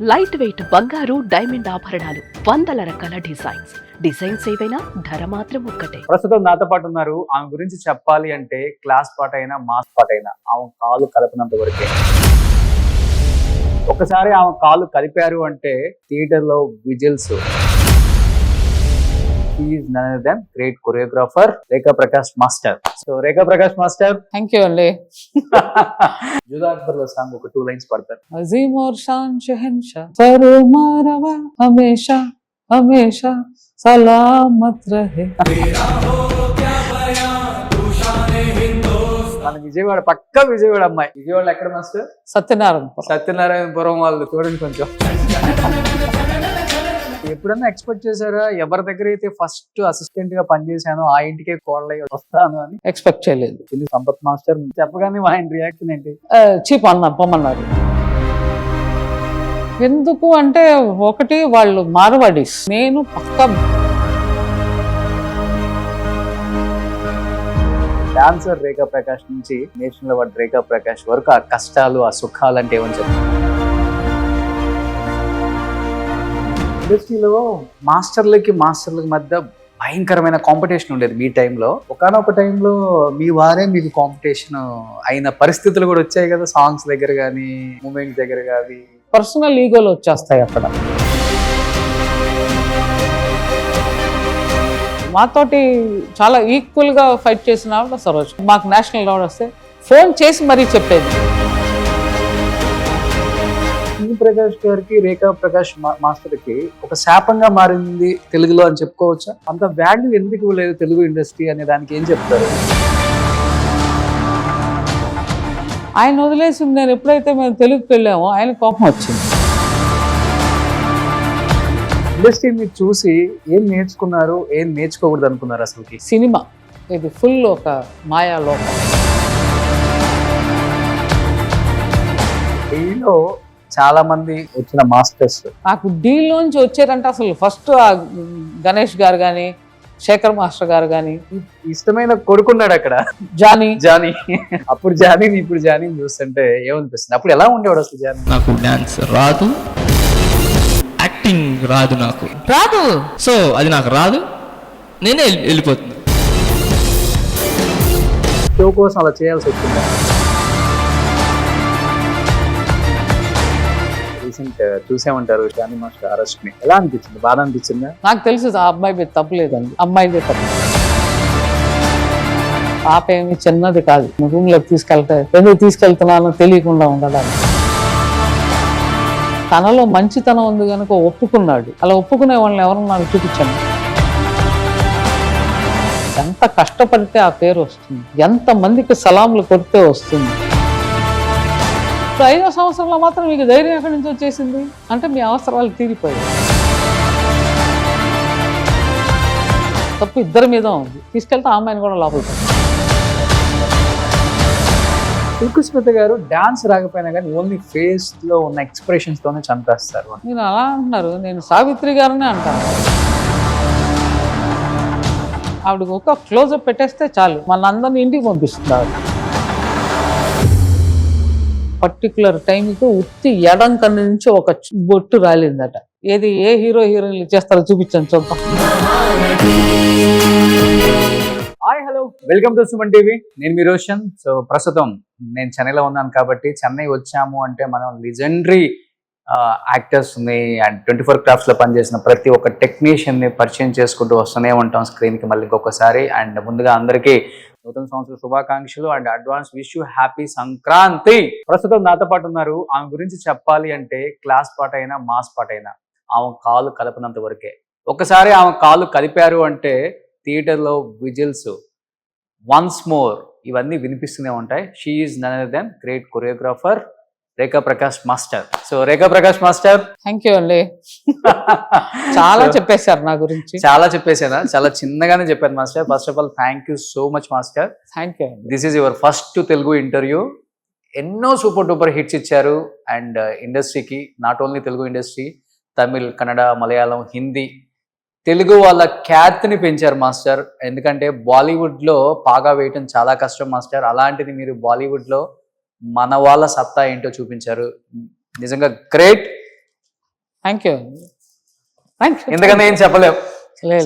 Light weight బంగారు diamond ఆభరణాలు, వందల రకాల డిజైన్స్ ఏవైనా ధర మాత్రం ఒక్కటే. ప్రస్తుతం నాతో పాటు ఉన్నారు. ఆమె గురించి చెప్పాలి అంటే క్లాస్ పాట అయినా మాస్ పాట అయినా ఆమె కాలు కలపనంత వరకే. ఒకసారి ఆమె కాలు కలిపారు అంటే థియేటర్ లో whistles. Is none other than great choreographer Rekha Prakash master. So Rekha Prakash master, thank you అండి. జుదా అక్బర్ లో సాంగ్ ఒక 2 లైన్స్ పడతారు. అజీమ్ और शान शहंशाह फरमा रवा हमेशा हमेशा सलामत रहे. మన విజయవాడ పక్క విజయవాడ అమ్మాయి. విజయవాడ ఎక్కడ మాస్టర్? సత్యనారాయణపురం వాళ్ళు. చూడండి కొంచెం. ఎప్పుడన్నా ఎక్స్పెక్ట్ చేశారా ఎవరి దగ్గర అయితే ఫస్ట్ అసిస్టెంట్ గా పనిచేశానో ఆ ఇంటికే కోళ్ళై వస్తాను అని? ఎక్స్పెక్ట్ చేయలేదు. సంపత్ మాస్టర్ చెప్పగానే ఆయన రియాక్షన్ ఏంటి? చీప్ పొమ్మన్నారు. ఎందుకు అంటే ఒకటి వాళ్ళు మార్వాడీస్, నేను పక్క డాన్సర్ రేఖా ప్రకాష్ నుంచి నేషనల్ అవార్డ్ రేఖా ప్రకాష్ వరకు ఆ కష్టాలు ఆ సుఖాలు అంటే ఏమని చెప్తారు? ఇండస్ట్రీలో మాస్టర్లకి మధ్య భయంకరమైన కాంపిటీషన్ ఉండేది మీ టైంలో. ఒకనొక టైంలో మీ వారే మీకు కాంపిటీషన్ అయిన పరిస్థితులు కూడా వచ్చాయి కదా, సాంగ్స్ దగ్గర కానీ మూమెంట్స్ దగ్గర కానీ. పర్సనల్ ఈగోలు వచ్చేస్తాయి అక్కడ. మాతోటి చాలా ఈక్వల్ గా ఫైట్ చేసిన ఆవిడ సరోజ్. మాకు నేషనల్ అవార్డు వస్తే ఫోన్ చేసి మరీ చెప్పేది. ప్రకాష్ గారికి రేఖా ప్రకాష్ మాస్టర్ కి ఒక శాపంగా మారింది తెలుగులో అని చెప్పుకోవచ్చా? అంత వాల్యూ ఎందుకు లేదు తెలుగు ఇండస్ట్రీ అనే దానికి ఏం చెప్తారు? ఆయన వదిలేసి నేను ఎప్పుడైతే మేము తెలుగుకి వెళ్ళామో ఆయన కోపం వచ్చింది. ఇండస్ట్రీని చూసి ఏం నేర్చుకున్నారు, ఏం నేర్చుకోకూడదు అనుకున్నారు? అసలుకి సినిమా ఇది ఫుల్ ఒక మాయా లోకం. దీనిలో చాలా మంది వచ్చిన మాస్టర్స్ నాకు డీల్ నుంచి వచ్చారంటే అసలు ఫస్ట్ గణేష్ గారు కానీ, శేఖర్ మాస్టర్ గారు కానీ. ఇష్టమైన కొడుకున్నాడు అక్కడ, జానీ. అప్పుడు జానీ ఇప్పుడు జానీ చూస్తుంటే ఏమనిపిస్తుంది? అప్పుడు ఎలా ఉండేవాడు అసలు జానీ? నాకు డాన్స్ రాదు, యాక్టింగ్ రాదు, నాకు రాదు. సో అది నాకు రాదు, నేనే వెళ్ళిపోతుంది. షో కోసం అలా చేయాల్సి వచ్చింది. రీసెంట్ చూసామంటారు జానీ మాస్టర్ అరెస్ట్ ని. ఎలా అనిపించింది? బాధ అనిపించిందా? నాకు తెలుసు ఆ అబ్బాయి మీద తప్పులేదండి, అమ్మాయిదే తప్పు. పాప ఏమి చిన్నది కాదు. రూమ్ లోకి ఎందుకు తీసుకెళ్తున్నానో తెలియకుండా ఉండడానికి. తనలో మంచితనం ఉంది కనుక ఒప్పుకున్నాడు. అలా ఒప్పుకునే వాళ్ళని ఎవరన్నా నాకు చూపించండి. ఎంత కష్టపడితే ఆ పేరు వస్తుంది, ఎంత మందికి సలాంలు కొడితే వస్తుంది. ఇప్పుడు 5వ సంవత్సరంలో మాత్రం మీకు ధైర్యం ఎక్కడి నుంచి వచ్చేసింది అంటే మీ అవసరాలు తీరిపోయాయి. తప్పు ఇద్దరి మీద ఉంది. తీసుకెళ్తే ఆ అమ్మాయిని కూడా లోపలికి. సుస్మిత గారు డాన్స్ రాకపోయినా కానీ ఓన్లీ ఫేస్ లో ఉన్న ఎక్స్ప్రెషన్స్ తోనే చంపేస్తారు. నేను అలా అంటున్నారు, నేను సావిత్రి గారినే అంటాను. ఆవిడకి ఒక క్లోజప్ పెట్టేస్తే చాలు, మన అందరిని ఇంటికి పంపిస్తుంది ఆవిడ. పర్టికులర్ టైంకి ఉత్తి ఎడం కన్ను నుంచి ఒక బొట్టు రాలిందట. ఏది ఏ హీరోయిన్లు చేస్తారో చూపించండి చూద్దాం. Hi, hello, welcome to Suman TV. నేను మీ రోషన్. సో ప్రస్తుతం నేను చెన్నైలో ఉన్నాను కాబట్టి చెన్నై వచ్చాము అంటే మనం లెజెండరీ యాక్టర్స్ ని అండ్ 24 క్రాఫ్ట్స్ లో పనిచేసిన ప్రతి ఒక్క టెక్నీషియన్ ని పరిచయం చేసుకుంటూ వస్తూనే ఉంటాం స్క్రీన్ కి మళ్ళీ ఇంకొకసారి. అండ్ ముందుగా అందరికీ నూతన సంవత్సర శుభాకాంక్షలు and advance wish you happy Sankranti. ప్రస్తుతం నాతో పాటు ఉన్నారు. ఆమె గురించి చెప్పాలి అంటే క్లాస్ పాట అయినా మాస్ పాట అయినా ఆమె కాలు కలపనంత వరకే. ఒకసారి ఆమె కాలు కలిపారు అంటే థియేటర్ లో విజిల్స్, వన్స్ మోర్ ఇవన్నీ వినిపిస్తూనే ఉంటాయి. She is none other than great choreographer Rekha Prakash master. So Rekha Prakash master, thank you అండి. చాలా చెప్పేశారు నా గురించి. చాలా చెప్పేసానా? చాలా చిన్నగానే చెప్పాను master. First of all thank you so much master. Thank you. This is your first Telugu interview. ఎన్నో సూపర్ డూపర్ హిట్స్ ఇచ్చారు అండ్ ఇండస్ట్రీకి, not only Telugu industry, Tamil, Kannada, Malayalam, Hindi, Telugu వాళ్ళ ఖ్యాతిని పెంచారు మాస్టర్. ఎందుకంటే బాలీవుడ్ లో పాగా వేయటం చాలా కష్టం మాస్టర్. అలాంటిది మీరు బాలీవుడ్ లో మన వాళ్ళ సత్తా ఏంటో చూపించారు. నిజంగా great. Thank you thank you ఎందుకంటే ఏం చెప్పలేము.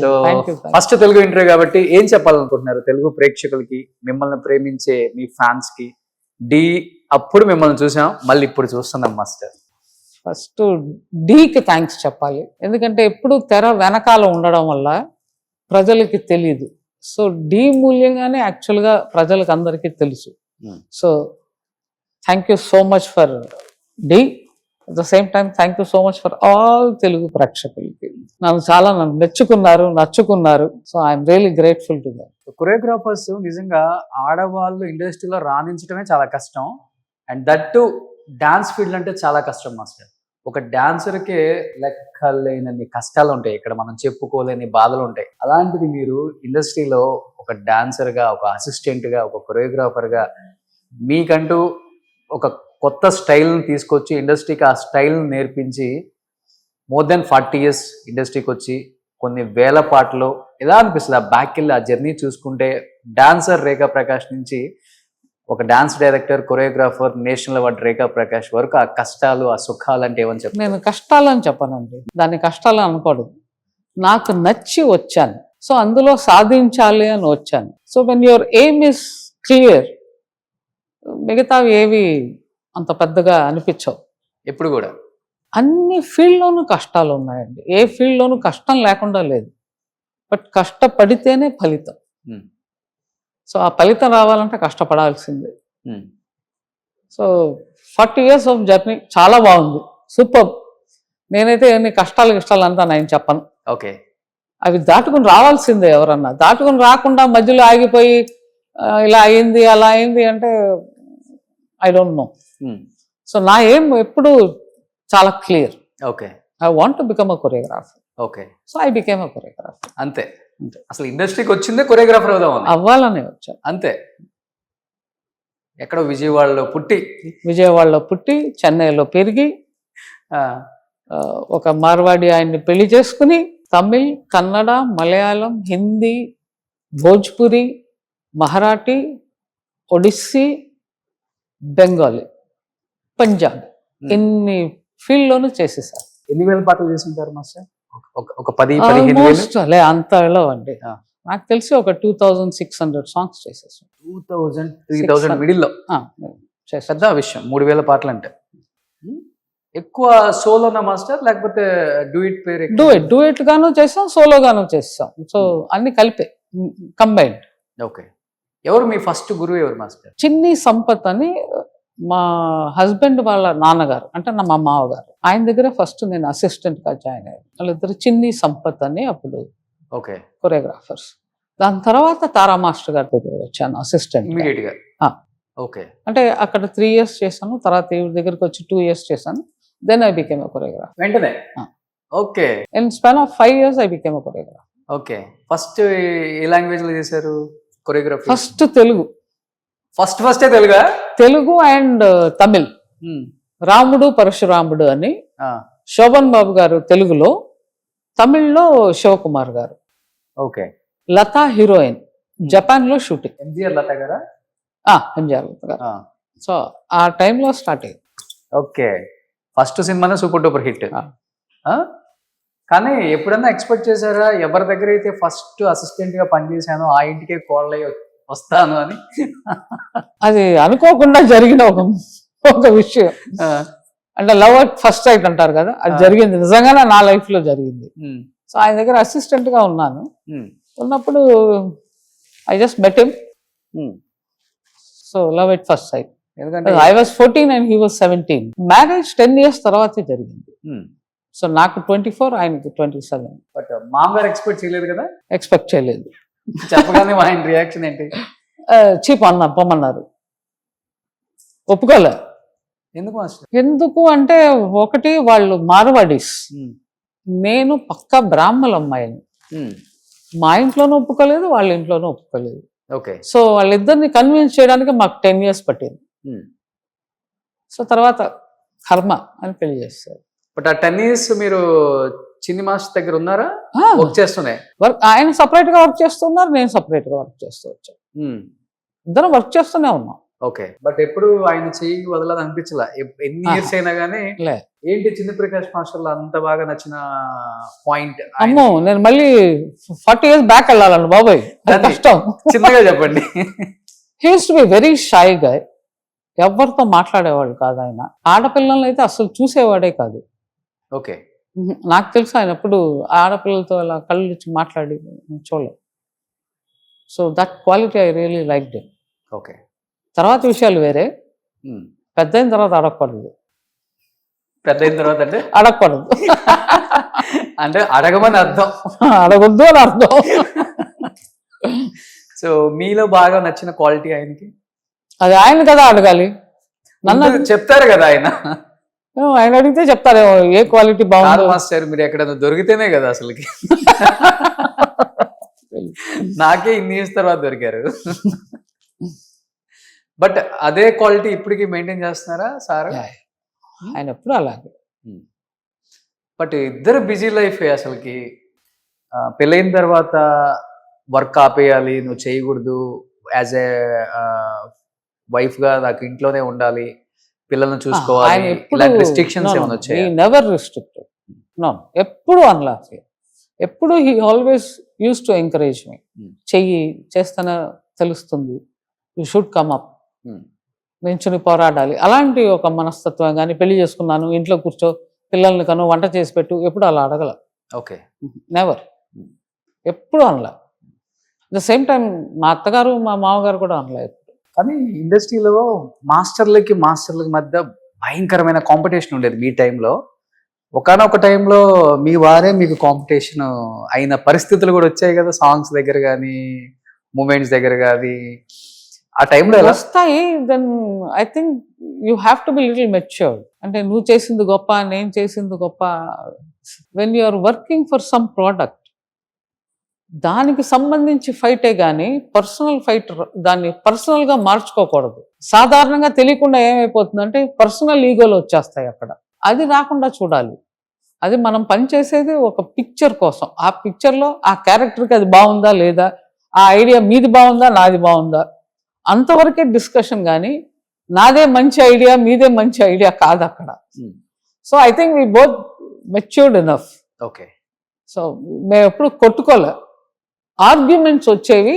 So thank you first Telugu interview కాబట్టి ఏం చెప్పాలనుకుంటున్నారు తెలుగు ప్రేక్షకులకి, మిమ్మల్ని ప్రేమించే మీ ఫ్యాన్స్ కి? డి అప్పుడు మిమ్మల్ని చూసాం, మళ్ళీ ఇప్పుడు చూస్తున్నాం మాస్టర్. ఫస్ట్ డీకి థ్యాంక్స్ చెప్పాలి, ఎందుకంటే ఎప్పుడు తెర వెనకాల ఉండడం వల్ల ప్రజలకి తెలియదు. సో డి మూల్యంగానే యాక్చువల్గా ప్రజలకు అందరికీ తెలుసు. So thank you so much for the. At the same time thank you so much for all Telugu ప్రేక్షకులకి. నన్ను నచ్చుకున్నారు. So I'm really grateful to that. Choreographers నిజంగా ఆడవాళ్ళు ఇండస్ట్రీలో రాణించడమే చాలా కష్టం. And that to dance field అంటే చాలా కష్టం మాస్టర్. ఒక డాన్సర్కే లెక్కలేనన్ని కష్టాలు ఉంటాయి, ఇక్కడ మనం చెప్పుకోలేని బాధలు ఉంటాయి. అలాంటిది మీరు ఇండస్ట్రీలో ఒక డాన్సర్గా, ఒక అసిస్టెంట్గా, ఒక కొరియోగ్రాఫర్గా మీకంటూ ఒక కొత్త స్టైల్ని తీసుకొచ్చి ఇండస్ట్రీకి ఆ స్టైల్ని నేర్పించి మోర్ దెన్ 40 years ఇండస్ట్రీకి వచ్చి కొన్ని వేల పాటలు ఎలా అనిపిస్తుంది? ఆ బ్యాక్ వెళ్ళి ఆ జర్నీ చూసుకుంటే డాన్సర్ రేఖా ప్రకాష్ నుంచి ఒక dance director, choreographer, national award Rekha Prakash వరకు ఆ కష్టాలు, ఆ సుఖాలు అంటే ఏమని చెప్తారు? నేను కష్టాలని చెప్పనండి, దాన్ని కష్టాలు అనకూడదు. నాకు నచ్చి వచ్చాను, సో అందులో సాధించాలి అని వచ్చాను. So when your aim is clear, మిగతావి ఏవి అంత పెద్దగా అనిపించవు. ఎప్పుడు కూడా అన్ని ఫీల్డ్లోనూ కష్టాలు ఉన్నాయండి, ఏ ఫీల్డ్లోనూ కష్టం లేకుండా లేదు. బట్ కష్టపడితేనే ఫలితం. సో ఆ ఫలితం రావాలంటే కష్టపడాల్సిందే. సో 40 years ఆఫ్ జర్నీ చాలా బాగుంది, సూపర్. నేనైతే ఎన్ని కష్టాలు అంతా నేను చెప్పను. ఓకే, అవి దాటుకుని రావాల్సిందే. ఎవరన్నా దాటుకుని రాకుండా మధ్యలో ఆగిపోయి ఇలా అయింది అలా అయింది అంటే ఐ డోంట్ నో. సో నా ఏం ఎప్పుడు చాలా clear. Okay, I want to become a choreographer. Okay, so I became a choreographer. అంతే. అసలు ఇండస్ట్రీకి వచ్చిందే కొరియోగ్రాఫర్ అవ్వాలనే వచ్చాను. అంతే. ఎక్కడో విజయవాడలో పుట్టి చెన్నైలో పెరిగి ఒక మార్వాడి ఆయన్ని పెళ్లి చేసుకుని తమిళ్, కన్నడ, మలయాళం, హిందీ, భోజ్పురి, మరాఠీ, ఒడిస్సీ, బెంగాలీ, పంజాబ్ ఇన్ని ఫీల్డ్లోనూ చేసేసారు. ఎన్ని వేల పాటలు చేస్తుంటారు మాస్టర్? ఒక 10-15 వేలు అంతలో అండి. నాకు తెలిసి ఒక 2600 సాంగ్స్ చేసేసాం. 2000-3000 మిడిల్లో పెద్ద విషయం. 3000 పాటలు అంటే ఎక్కువ సోలోనా మాస్టర్, లేకపోతే డూయిట్ పేరు? డూయిట్ గాను చేసాం, సోలో గాను చేసాం. సో అన్ని కలిపే, కంబైన్డ్. ఓకే. ఎవరు మీ ఫస్ట్ గురువు ఎవరు మాస్టర్? చిన్ని సంపత్ అని మా హస్బెండ్ వాళ్ళ నాన్నగారు, అంటే మా మామగారు, ఆయన దగ్గర ఫస్ట్ నేను అసిస్టెంట్ గా జాయిన్ అయ్యాను. వాళ్ళిద్దరు చిన్ని సంపత్ అని అప్పుడు ఓకే కొరియోగ్రాఫర్స్. దాని తర్వాత తారా మాస్టర్ గారి దగ్గర వచ్చాను అసిస్టెంట్ ఇమీడియట్ గా. ఓకే, అంటే అక్కడ 3 years చేశాను, తర్వాత ఈ దగ్గరికి వచ్చి 2 years చేశాను. Then I became a choreographer వెంటనే. Okay, in span of 5 years I became a choreographer. Okay. First ఏ లాంగ్వేజ్ లో చేశారు కొరియోగ్రఫీ? ఫస్ట్ తెలుగు. ఫస్టే తెలుగు అండ్ తమిళ్. రాముడు పరశురాముడు అని శోభన్ బాబు గారు తెలుగులో, తమిళ్లో శివకుమార్ గారు. ఓకే. లతా హీరోయిన్, జపాన్ లో షూటింగ్. ఎంజిఆర్ లత గారా? ఎంజిఆర్ లత గారు. సో ఆ టైంలో స్టార్ట్ అయ్యింది. ఓకే, ఫస్ట్ సినిమానే సూపర్ డూపర్ హిట్. కానీ ఎప్పుడన్నా ఎక్స్పెక్ట్ చేశారా ఎవరి దగ్గర అయితే ఫస్ట్ అసిస్టెంట్ గా పనిచేశానో ఆ ఇంటికే కోళ్ళై వస్తాను అని? అది అనుకోకుండా జరిగిన ఒక విషయం. అంటే లవ్ అట్ ఫస్ట్ సైట్ అంటారు కదా, అది జరిగింది, నిజంగానే నా లైఫ్ లో జరిగింది. సో ఆయన దగ్గర అసిస్టెంట్ గా ఉన్నాను. ఉన్నప్పుడు I just met him. So love at first sight. ఎందుకంటే I was 14 and he was 17. Marriage 10 years తర్వాతే జరిగింది. సో నాకు 24, ఆయనకి 27. బట్ మామగారు ఎక్స్పెక్ట్ చేయలేదు కదా? ఎక్స్పెక్ట్ చేయలేదు. చెప్పగానే ఆయన రియాక్షన్ ఏంటి? చీప్ పొమ్మన్నారు, ఒప్పుకోలే. ఎందుకు అంటే ఒకటి వాళ్ళు మార్వాడీస్, నేను పక్కా బ్రాహ్మణ అమ్మాయిని. మా ఇంట్లోనూ ఒప్పుకోలేదు, వాళ్ళ ఇంట్లోనూ ఒప్పుకోలేదు. ఓకే. సో వాళ్ళిద్దరిని కన్విన్స్ చేయడానికి మాకు 10 years పట్టింది. సో తర్వాత కర్మ అని పెళ్లి చేస్తారు. బట్ ఆ 10 years మీరు చిన్ని మాస్టర్ దగ్గర ఉన్నారా? వర్క్ చేస్తున్నాయి. ఆయన సపరేట్ గా వర్క్ చేస్తున్నారు, నేను సపరేట్ గా వర్క్ చేస్తూ వచ్చాను. ఇద్దరం వర్క్ చేస్తూనే ఉన్నాం. ఓకే. బట్ ఎప్పుడు ఆయన చెయ్యి వదలని అనిపించలా ఎన్ని ఇయర్స్ అయినా గానీ లే. ఏంటి చిన్న ప్రకాష్ మాస్టర్ లో అంత బాగా నచ్చిన పాయింట్? అమ్మో నేను మళ్ళీ 40 years బ్యాక్ వెళ్ళాలండి బాబాయ్, అది అది. కష్టం. చిన్నగా చెప్పండి. He use to be very shy guy. ఎవరితో మాట్లాడేవాడు కాదు ఆయన. ఆడపిల్లల్ని అయితే అసలు చూసేవాడే కాదు. ఓకే. నాకు తెలుసు ఆయన ఎప్పుడు ఆడపిల్లలతో అలా కళ్ళు ఇచ్చి మాట్లాడి చూడలేదు. So that quality I really like day. Okay. తర్వాత విషయాలు వేరే. పెద్ద అయిన తర్వాత అడగకూడదు. పెద్ద అయిన తర్వాత అంటే అడగకూడదు అంటే అడగమని అర్థం. అడగొద్దు అని అర్థం. సో మీలో బాగా నచ్చిన క్వాలిటీ ఆయనకి? అది ఆయన కదా అడగాలి. నన్ను చెప్తారు కదా ఆయన. ఆయన అడిగితే చెప్తారేమో ఏ క్వాలిటీ కాదు బాగుంది. మాస్టర్ మీరు ఎక్కడైనా దొరికితేనే కదా అసలుకి. నాకే ఇన్ని ఇయర్స్ తర్వాత దొరికారు. బట్ అదే క్వాలిటీ ఇప్పటికి మెయింటైన్ చేస్తున్నారా సార్? ఆయన ఎప్పుడు అలాగే. బట్ ఇద్దరు బిజీ లైఫ్ అసలుకి. పెళ్ళైన తర్వాత వర్క్ ఆపేయాలి, నువ్వు చేయకూడదు, యాజ్ ఏ వైఫ్ గా నాకు ఇంట్లోనే ఉండాలి, పిల్లల్ని చూసుకోవాలి, ఆయన ఎప్పుడు ఇలాంటి రిస్ట్రిక్షన్స్ ఏమైనా వచ్చాయి? Never restricted. నో, ఎప్పుడు అనలా. ఎప్పుడు he always uses to encourage me. చెయ్యి చేస్తేనే తెలుస్తుంది, యూ షుడ్ కమ్ అప్, నించుని పోరాడాలి. అలాంటి ఒక మనస్తత్వం. కానీ పెళ్లి చేసుకున్నాను, ఇంట్లో కూర్చో, పిల్లల్ని కను, వంట చేసి పెట్టు, ఎప్పుడు అలా అడగల. ఓకే. నెవర్, ఎప్పుడు అనలా. ద సేమ్ టైం మా అత్తగారు మా మామగారు కూడా అనలా ఎప్పుడు. కానీ ఇండస్ట్రీలో మాస్టర్లకి మధ్య భయంకరమైన కాంపిటీషన్ ఉండేది మీ టైంలో. ఒకనొక టైంలో మీ వారే మీకు కాంపిటీషన్ అయిన పరిస్థితులు కూడా వచ్చాయి కదా, సాంగ్స్ దగ్గర కానీ మూమెంట్స్ దగ్గర కానీ. ఆ టైంలో ఎలా? వస్తాయి. Then I think you have to be little matured. అంటే నువ్వు చేసింది గొప్ప, నేను చేసింది గొప్ప. When you are working for some product, దానికి సంబంధించి ఫైటే కానీ పర్సనల్ ఫైట్ దాన్ని పర్సనల్గా మార్చుకోకూడదు. సాధారణంగా తెలియకుండా ఏమైపోతుందంటే పర్సనల్ ఈగోలు వచ్చేస్తాయి అక్కడ. అది రాకుండా చూడాలి. అది మనం పనిచేసేది ఒక పిక్చర్ కోసం. ఆ పిక్చర్లో ఆ క్యారెక్టర్కి అది బాగుందా లేదా, ఆ ఐడియా మీది బాగుందా నాది బాగుందా, అంతవరకే డిస్కషన్. కానీ నాదే మంచి ఐడియా మీదే మంచి ఐడియా కాదు అక్కడ. So I think we both matured enough. Okay. So మేము ఎప్పుడు కొట్టుకోలే. ఆర్గ్యుమెంట్స్ వచ్చేవి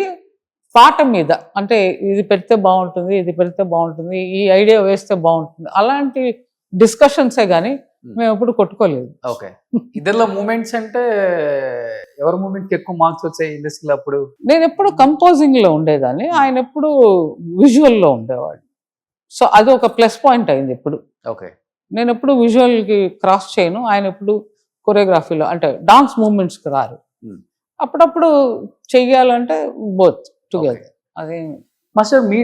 పాట మీద, అంటే ఇది పెడితే బాగుంటుంది, ఇది పెడితే బాగుంటుంది, ఈ ఐడియా వేస్తే బాగుంటుంది, అలాంటి డిస్కషన్సే కానీ మేము ఎప్పుడు కొట్టుకోలేదు. ఓకే. ఇద్దరిలో మూమెంట్స్ అంటే ఎవరి మూమెంట్కి ఎక్కువ మార్క్స్ వచ్చాయి ఇండస్ట్రీలో అప్పుడు? నేను ఎప్పుడు కంపోజింగ్ లో ఉండేదాన్ని, ఆయన ఎప్పుడు విజువల్ లో ఉండేవాడు. సో అది ఒక ప్లస్ పాయింట్ అయింది ఎప్పుడు. ఓకే. నేను ఎప్పుడు విజువల్ కి క్రాస్ చేయను, ఆయన ఎప్పుడు కొరియోగ్రఫీలో అంటే డాన్స్ మూమెంట్స్ కి రారు. అప్పుడప్పుడు చెయ్యాలంటే బోత్ టుగెదర్. అదే మాస్టర్ మీ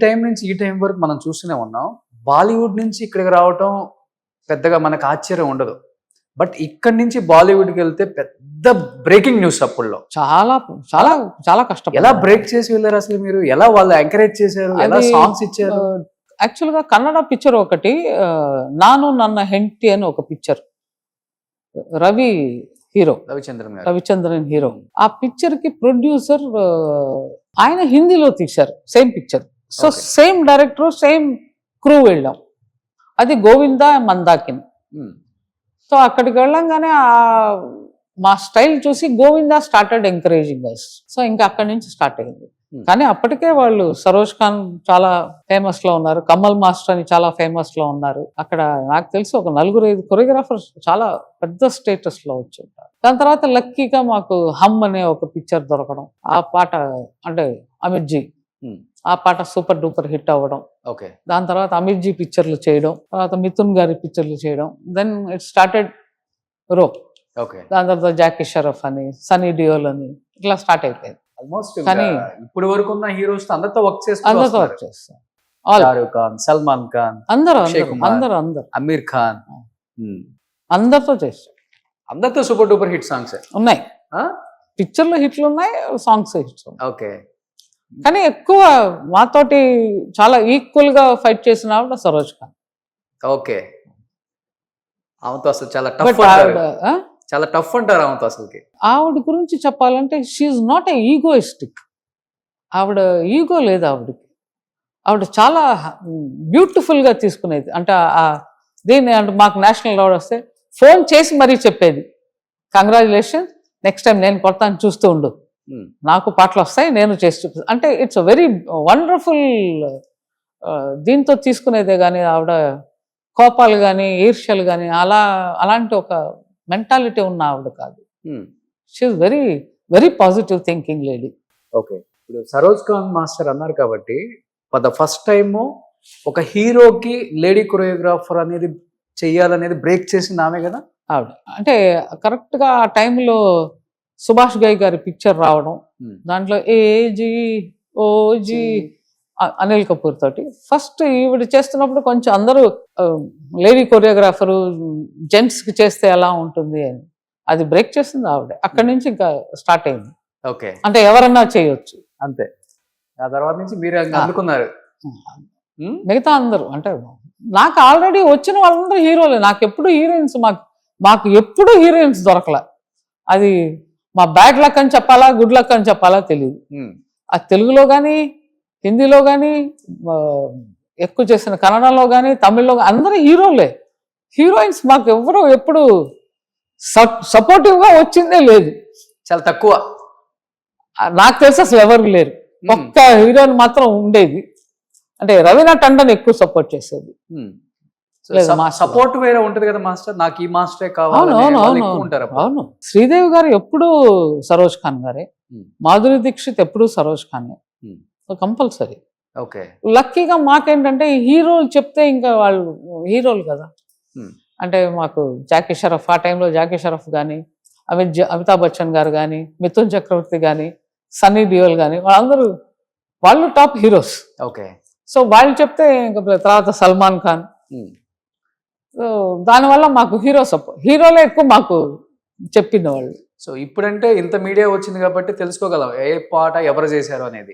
టైం నుంచి ఈ టైం వరకు మనం చూస్తూనే ఉన్నాం. బాలీవుడ్ నుంచి ఇక్కడికి రావటం పెద్దగా మనకు ఆశ్చర్యం ఉండదు. బట్ ఇక్కడి నుంచి బాలీవుడ్కి వెళ్తే పెద్ద బ్రేకింగ్ న్యూస్ అప్పుడులో. చాలా చాలా చాలా కష్టం. ఎలా బ్రేక్ చేసి వెళ్ళారు అసలు మీరు? ఎలా వాళ్ళు ఎంకరేజ్ చేశారు? ఎలా సాంగ్స్ ఇచ్చారు? యాక్చువల్గా కన్నడ పిక్చర్ ఒకటి, నాను నన్న హెంటి అని ఒక picture, Ravi hero, Ravichandran hero. ఆ పిక్చర్ కి ప్రొడ్యూసర్ ఆయన హిందీలో తీశారు same picture. So same director same crew వెళ్ళాం. అది గోవిందా మందాకిన్. సో అక్కడికి వెళ్ళంగానే మా స్టైల్ చూసి Govinda started encouraging us. So ఇంకా అక్కడి నుంచి స్టార్ట్ అయింది. కానీ అప్పటికే వాళ్ళు సరోజ్ ఖాన్ చాలా ఫేమస్ లో ఉన్నారు, కమల్ మాస్టర్ అని చాలా ఫేమస్ లో ఉన్నారు. అక్కడ నాకు తెలిసి ఒక 4-5 కొరియోగ్రాఫర్స్ చాలా పెద్ద స్టేటస్ లో వచ్చి ఉంటారు. దాని తర్వాత లక్కీగా మాకు హమ్ అనే ఒక పిక్చర్ దొరకడం, ఆ పాట అంటే అమిత్ జీ, ఆ పాట సూపర్ డూపర్ హిట్ అవ్వడం. ఓకే. దాని తర్వాత అమిత్ జీ పిక్చర్లు చేయడం, తర్వాత మిథున్ గారి పిక్చర్లు చేయడం. దెన్ ఇట్ స్టార్టెడ్ రో. ఓకే. దాని తర్వాత జాకీ షరఫ్ అని, సనీ డియోల్ అని, ఇట్లా స్టార్ట్ అయిపోయింది. ఆల్మోస్ట్ కానీ ఇప్పుడు వరకు ఉన్న హీరోస్ అందరితో వర్క్ అందరితో వర్క్ చేస్తాం. షారూక్ ఖాన్, సల్మాన్ ఖాన్, అందరూ అక్షయ్ కుమార్, అందరూ అమీర్ ఖాన్, అందరితో చేస్తాం. అందరితో సూపర్ డూపర్ హిట్ సాంగ్స్ ఉన్నాయి. పిక్చర్లో హిట్లు ఉన్నాయి, సాంగ్స్ హిట్స్ ఉన్నాయి. ఓకే. కానీ ఎక్కువ మాతోటి చాలా ఈక్వల్ గా ఫైట్ చేసిన ఆవిడ సరోజ్ ఖాన్. ఓకే. ఆమెతో అసలు చాలా టఫ్ అంటారు, చాలా టఫ్ అంటారు ఆమెతో అసలుకి. ఆవిడ గురించి చెప్పాలంటే షీఈ్ నాట్ ఏ ఈగోయిస్టిక్. ఆవిడ ఈగో లేదు ఆవిడకి. ఆవిడ చాలా బ్యూటిఫుల్గా తీసుకునేది. అంటే దీన్ని అంటే మాకు నేషనల్ అవార్డు వస్తే ఫోన్ చేసి మరీ చెప్పేది, కంగ్రాచులేషన్, నెక్స్ట్ టైం నేను కొడతాను చూస్తూ ఉండు, నాకు పాటలు వస్తాయి నేను చేసి చూపిస్తాను. అంటే ఇట్స్ వెరీ వండర్ఫుల్ దీంతో తీసుకునేదే. కానీ ఆవిడ కోపాలు కానీ ఈర్ష్యలు కానీ అలాంటి ఒక మెంటాలిటీ ఉన్న ఆవిడ కాదు. She's very very positive thinking lady. Okay, ఇప్పుడు సరోజ్ ఖాన్ మాస్టర్ అన్నారు కాబట్టి ఫర్ ద ఫస్ట్ టైం ఒక హీరోకి లేడీ కొరియోగ్రాఫర్ అనేది చెయ్యాలనేది బ్రేక్ చేసింది ఆమె కదా ఆవిడ. అంటే కరెక్ట్గా ఆ టైంలో సుభాష్ గై గారి పిక్చర్ రావడం, దాంట్లో ఏజీ ఓజీ అనిల్ కపూర్ తోటి ఫస్ట్ ఈవిడ చేస్తున్నప్పుడు కొంచెం అందరూ లేడీ కొరియోగ్రాఫరు జెంట్స్కి చేస్తే ఎలా ఉంటుంది అని, అది బ్రేక్ చేసింది ఆవిడ. అక్కడి నుంచి ఇంకా స్టార్ట్ అయింది. ఓకే, అంటే ఎవరన్నా చేయొచ్చు అంతే. ఆ తర్వాత నుంచి మీరు అందుకున్నారు. మిగతా అందరూ అంటే నాకు ఆల్రెడీ వచ్చిన వాళ్ళందరూ హీరోలే. నాకు ఎప్పుడు హీరోయిన్స్ మాకు ఎప్పుడు హీరోయిన్స్ దొరకలే. అది మా బ్యాడ్ లక్ అని చెప్పాలా గుడ్ లక్ అని చెప్పాలా తెలియదు. అది తెలుగులో కానీ హిందీలో కానీ ఎక్కువ చేసిన కన్నడలో కానీ తమిళ్లో కానీ అందరూ హీరోలే. హీరోయిన్స్ మాకు ఎవరు ఎప్పుడు సపోర్టివ్గా వచ్చిందే లేదు, చాలా తక్కువ. నాకు తెలిసి అసలు ఎవరు లేరు. ఒక్క హీరోయిన్ మాత్రం ఉండేది, అంటే రవీనా టండన్ ఎక్కువ సపోర్ట్ చేసేది. సపోర్ట్ వేరే ఉంటది కదా మాస్టర్, నాకు ఈ మాస్టరే కావాలి. అవును, శ్రీదేవి గారు ఎప్పుడు సరోజ్ ఖాన్ గారే, మాధురి దీక్షిత్ ఎప్పుడు సరోజ్ ఖానే కంపల్సరీ. ఓకే, లక్కీగా మాకేంటంటే హీరోలు చెప్తే ఇంకా వాళ్ళు హీరోలు కదా. అంటే మాకు జాకీ షరఫ్, ఆ టైంలో జాకీ షరఫ్ కానీ అమితాబ్ బచ్చన్ గారు కానీ మిథున్ చక్రవర్తి కానీ సన్నీ డియోల్ కానీ వాళ్ళు టాప్ హీరోస్. ఓకే, సో వాళ్ళు చెప్తే ఇంకా తర్వాత సల్మాన్ ఖాన్. సో దానివల్ల మాకు హీరోలే ఎక్కువ మాకు చెప్పింది వాళ్ళు. సో ఇప్పుడంటే ఇంత మీడియా వచ్చింది కాబట్టి తెలుసుకోగలం ఏ పాట ఎవరు చేశారు అనేది.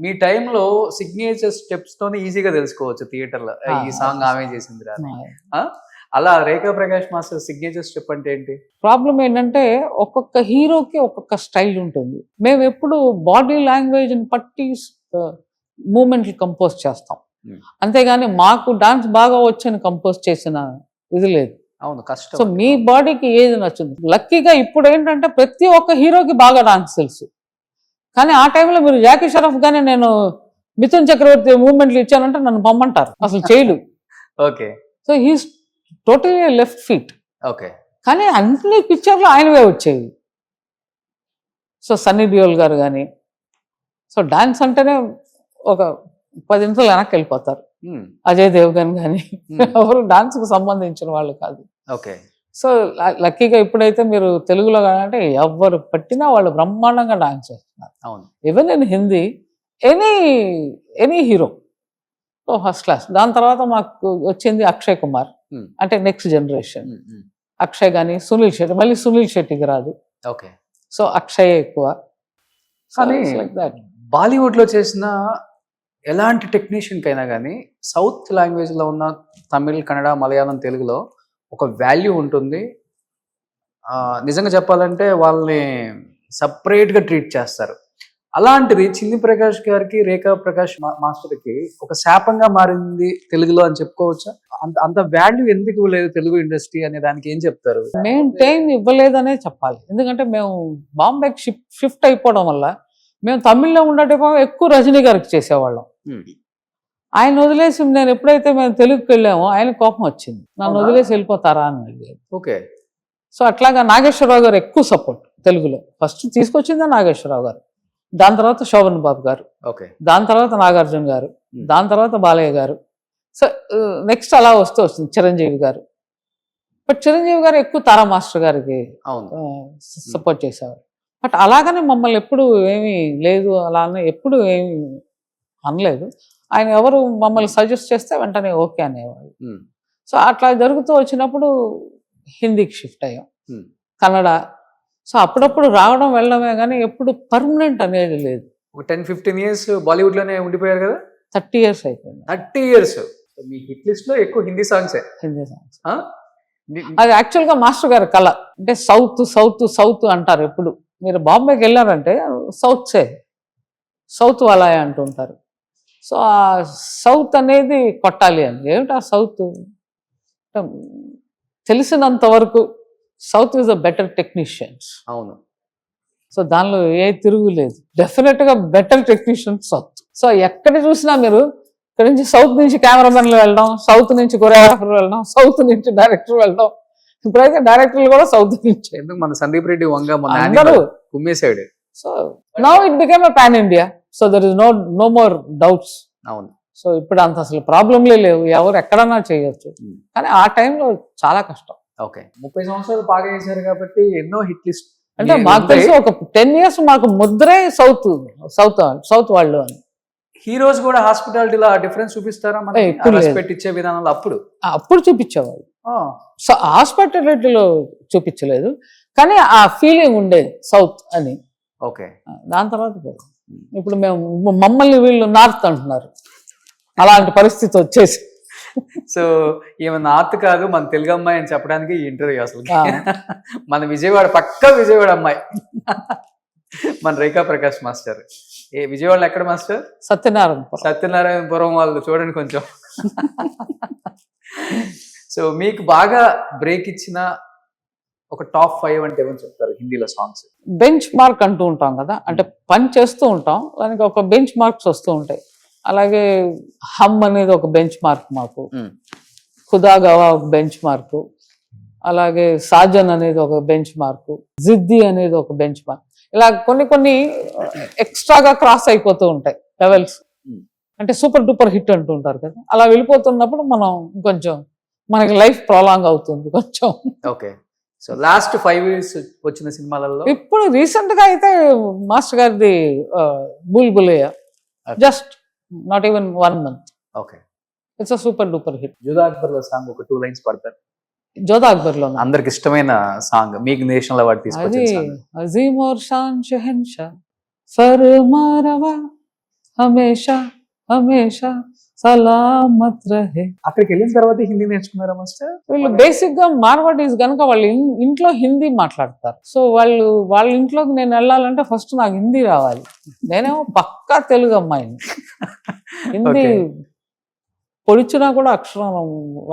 మీ టైంలో సిగ్నేచర్ స్టెప్స్ తోనే ఈజీగా తెలుసుకోవచ్చు థియేటర్లో, ఈ సాంగ్ ఆమె చేసింది. అలా రేఖా ప్రకాష్ మాస్టర్ సిగ్నేచర్ స్టెప్ అంటే ఏంటి? ప్రాబ్లం ఏంటంటే ఒక్కొక్క హీరోకి ఒక్కొక్క స్టైల్ ఉంటుంది. మేము ఎప్పుడు బాడీ లాంగ్వేజ్ని పట్టి మూమెంట్లు కంపోజ్ చేస్తాం, అంతేగాని మాకు డాన్స్ బాగా వచ్చని కంపోజ్ చేసిన ఇది లేదు. అవును, కష్టం. సో మీ బాడీకి ఏది నచ్చుంది. లక్కీగా ఇప్పుడు ఏంటంటే ప్రతి ఒక్క హీరోకి బాగా డాన్స్ తెలుసు, కానీ ఆ టైంలో మీరు జాకీ షరఫ్ గానే నేను మిథున్ చక్రవర్తి మూమెంట్లు ఇచ్చానంటే నన్ను పొమ్మంటారు, అసలు చేయడు. Okay, so he's totally left feet. Okay, కానీ అన్ని పిక్చర్లు ఆయనవే వచ్చేవి. సో సన్నీ డియోల్ గారు కానీ, సో డాన్స్ అంటేనే ఒక 10 నిమిషాలు వెనక్కి వెళ్ళిపోతారు. అజయ్ దేవ్గన్ కానీ ఎవరు డాన్స్కి సంబంధించిన వాళ్ళు కాదు. ఓకే, సో లక్కీగా ఇప్పుడైతే మీరు తెలుగులో అంటే ఎవరు పట్టినా వాళ్ళు బ్రహ్మాండంగా డాన్స్ చేస్తున్నారు. అవును, even in Hindi any hero first class. దాని తర్వాత మాకు వచ్చింది అక్షయ్ కుమార్, అంటే నెక్స్ట్ జనరేషన్. అక్షయ్ కానీ సునీల్ శెట్టి, మళ్ళీ సునీల్ శెట్టికి రాదు. ఓకే, సో అక్షయ్ ఎక్కువ. కానీ బాలీవుడ్ లో చేసిన ఎలాంటి టెక్నీషియన్ కైనా కానీ సౌత్ లాంగ్వేజ్ లో ఉన్న తమిళ్, కన్నడ, మలయాళం, తెలుగులో ఒక వాల్యూ ఉంటుంది. నిజంగా చెప్పాలంటే వాళ్ళని సపరేట్ గా ట్రీట్ చేస్తారు. అలాంటిది చిన్ని ప్రకాష్ గారికి, రేఖా ప్రకాష్ మాస్టర్కి ఒక శాపంగా మారింది తెలుగులో అని చెప్పుకోవచ్చా? అంత వాల్యూ ఎందుకు ఇవ్వలేదు తెలుగు ఇండస్ట్రీ అనే దానికి ఏం చెప్తారు? మేము టైం ఇవ్వలేదనే చెప్పాలి. ఎందుకంటే మేము బాంబేకి షిఫ్ట్ అయిపోవడం వల్ల మేము తమిళ్లో ఉండేటప్పుడు ఎక్కువ రజనీ గారికి చేసేవాళ్ళం. ఆయన వదిలేసి నేను ఎప్పుడైతే మేము తెలుగుకి వెళ్ళామో ఆయన కోపం వచ్చింది, నన్ను వదిలేసి వెళ్ళిపోతారా అని అడిగారు. ఓకే, సో అట్లాగా నాగేశ్వరరావు గారు ఎక్కువ సపోర్ట్ తెలుగులో. ఫస్ట్ తీసుకొచ్చిందే నాగేశ్వరరావు గారు, దాని తర్వాత శోభన్ బాబు గారు, దాని తర్వాత నాగార్జున గారు, దాని తర్వాత బాలయ్య గారు. సో నెక్స్ట్ అలా వస్తుంది చిరంజీవి గారు. బట్ చిరంజీవి గారు ఎక్కువ తారా మాస్టర్ గారికి సపోర్ట్ చేసేవారు. బట్ అలాగనే మమ్మల్ని ఎప్పుడు ఏమీ లేదు అలా ఎప్పుడు ఏమీ అనలేదు. ఆయన ఎవరు మమ్మల్ని సజెస్ట్ చేస్తే వెంటనే ఓకే అనేవాళ్ళు. సో అట్లా జరుగుతూ వచ్చినప్పుడు హిందీకి షిఫ్ట్ అయ్యాం, కన్నడ. సో అప్పుడప్పుడు రావడం వెళ్ళడమే కానీ ఎప్పుడు పర్మనెంట్ అనేది లేదు. ఒక 10-15 years బాలీవుడ్ లోనే ఉండిపోయారు కదా? 30 years అయిపోయింది. 30 years మీ హిట్ లిస్ట్ లో ఎక్కువ హిందీ సాంగ్సే. హిందీ సాంగ్స్ అది యాక్చువల్గా మాస్టర్ గారి కళ. అంటే సౌత్ సౌత్ సౌత్ అంటారు ఎప్పుడు. మీరు బాంబేకి వెళ్ళారంటే సౌత్ వాళ్ళే అంటుంటారు. సో ఆ సౌత్ అనేది కొట్టాలి అని. ఏమిటి ఆ సౌత్? తెలిసినంత వరకు south is a better technicians. అవును. సో దానిలో ఏ తిరుగులేదు. డెఫినెట్గా బెటర్ టెక్నీషియన్ సౌత్. సో ఎక్కడ చూసినా మీరు ఇక్కడ నుంచి సౌత్ నుంచి కెమెరామెన్లు వెళ్ళడం, సౌత్ నుంచి కొరియోగ్రాఫర్ వెళ్ళడం, సౌత్ నుంచి డైరెక్టర్ వెళ్ళడం. ఇప్పుడైతే డైరెక్టర్లు కూడా సౌత్ నుంచి. ఎందుకు మన సందీప్ రెడ్డి వంగ మన అందరూ కుమ్మేశాడు. So now it became a pan India. So there is no more doubts. అవును. సో ఇప్పుడు అంత అసలు ప్రాబ్లంలే లేవు, ఎవరు ఎక్కడన్నా చేయొచ్చు. కానీ ఆ టైంలో చాలా కష్టం. ఓకే, 30 సంవత్సరాలు బాగా చేశారు కాబట్టి ఎన్నో హిట్ లిస్ట్. అంటే మాకు తెలిసి ఒక 10 years మాకు ముద్రే సౌత్ వాళ్ళు అని. హీరోస్ కూడా హాస్పిటాలిటీలో డిఫరెన్స్ చూపిస్తారా? ఎప్పుడు లేదు. రెస్పెక్ట్ ఇచ్చే విధానంలో అప్పుడు చూపించేవాళ్ళు. సో హాస్పిటాలిటీలో చూపించలేదు, కానీ ఆ ఫీలింగ్ ఉండేది సౌత్ అని. ఓకే. దాని తర్వాత ఇప్పుడు మేము మమ్మల్ని వీళ్ళు నార్త్ అంటున్నారు. అలాంటి పరిస్థితి వచ్చేసి. సో ఈమె నార్త్ కాదు, మన తెలుగు అమ్మాయి అని చెప్పడానికి ఈ ఇంటర్వ్యూ అసలు. మన విజయవాడ, పక్క విజయవాడ అమ్మాయి మన రేఖా ప్రకాష్ మాస్టర్. విజయవాడలో ఎక్కడ మాస్టర్? సత్యనారాయణపురం వాళ్ళు చూడండి కొంచెం. సో మీకు బాగా బ్రేక్ ఇచ్చిన ఒక టాప్ 5 అంటే ఏమని చెప్తారు హిందీలో సాంగ్స్? బెంచ్ మార్క్ అంటూ ఉంటాం కదా, అంటే పని చేస్తూ ఉంటాం, దానికి ఒక బెంచ్ మార్క్స్ వస్తూ ఉంటాయి. అలాగే హమ్ అనేది ఒక బెంచ్ మార్క్ మాకు, ఖుదా గవా ఒక బెంచ్ మార్కు, అలాగే సాజన్ అనేది ఒక బెంచ్ మార్కు, జిద్ది అనేది ఒక బెంచ్ మార్క్. ఇలా కొన్ని ఎక్స్ట్రాగా క్రాస్ అయిపోతూ ఉంటాయి లెవెల్స్. అంటే సూపర్ డూపర్ హిట్ అంటూ ఉంటారు కదా, అలా వెళ్ళిపోతున్నప్పుడు మనం కొంచెం మనకి లైఫ్ ప్రొలాంగ్ అవుతుంది కొంచెం. ఓకే. సో లాస్ట్ 5 years వచ్చిన సినిమాలలో ఇప్పుడు రీసెంట్ గా అయితే మాస్టర్ గారిది బుల్ బులయ్య, just not even 1 month. Okay. It's a super duper hit. Jodha Akbar లో సాంగ్ ఒక 2 lines పడతారు. జోధా అక్బర్ లో అందరికి ఇష్టమైన సాంగ్, మీకు నేషనల్ అవార్డు తీసుకొచ్చిన సాంగ్. అజీమ్ ఔర్ షాన్ షహన్షా ఫర్మా రవా హమేషా హమేషా సలామత్ రహే. అక్కడికి వెళ్ళిన తర్వాత హిందీ నేర్చుకున్నారా మాస్టర్? వీళ్ళు బేసిక్ గా మార్వాడీస్ గనుక వాళ్ళు ఇంట్లో హిందీ మాట్లాడతారు. సో వాళ్ళ ఇంట్లోకి నేను వెళ్ళాలంటే ఫస్ట్ నాకు హిందీ రావాలి. నేనేమో పక్కా తెలుగు అమ్మాయిని, హిందీ పొడిచినా కూడా అక్షరం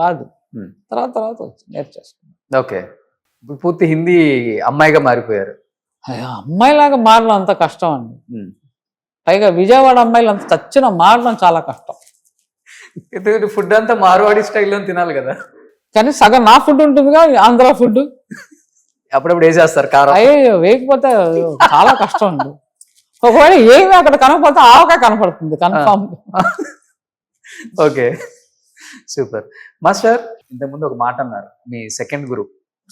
రాదు. తర్వాత నేర్చేసుకున్నాను. ఓకే. ఇప్పుడు పూర్తి హిందీ అమ్మాయిగా మారిపోయారు. అమ్మాయిలాగా మారడం అంత కష్టం అండి. పైగా విజయవాడ అమ్మాయిలు అంత చచ్చిన మారడం చాలా కష్టం. ఎందుకంటే ఫుడ్ అంతా మార్వాడి స్టైల్లో తినాలి కదా. కానీ సగం నా ఫుడ్ ఉంటుందిగా, ఆంధ్ర ఫుడ్. అప్పుడప్పుడు వేసేస్తారు కారం. అయ్యో వేయకపోతే చాలా కష్టం అండి. ఒకవేళ ఏమి అక్కడ కనపడితే ఆవకాయ కనపడుతుంది కన్ఫామ్. Okay, super. మాస్టర్ ఇంతకుముందు ఒక మాట అన్నారు, మీ సెకండ్ గురు.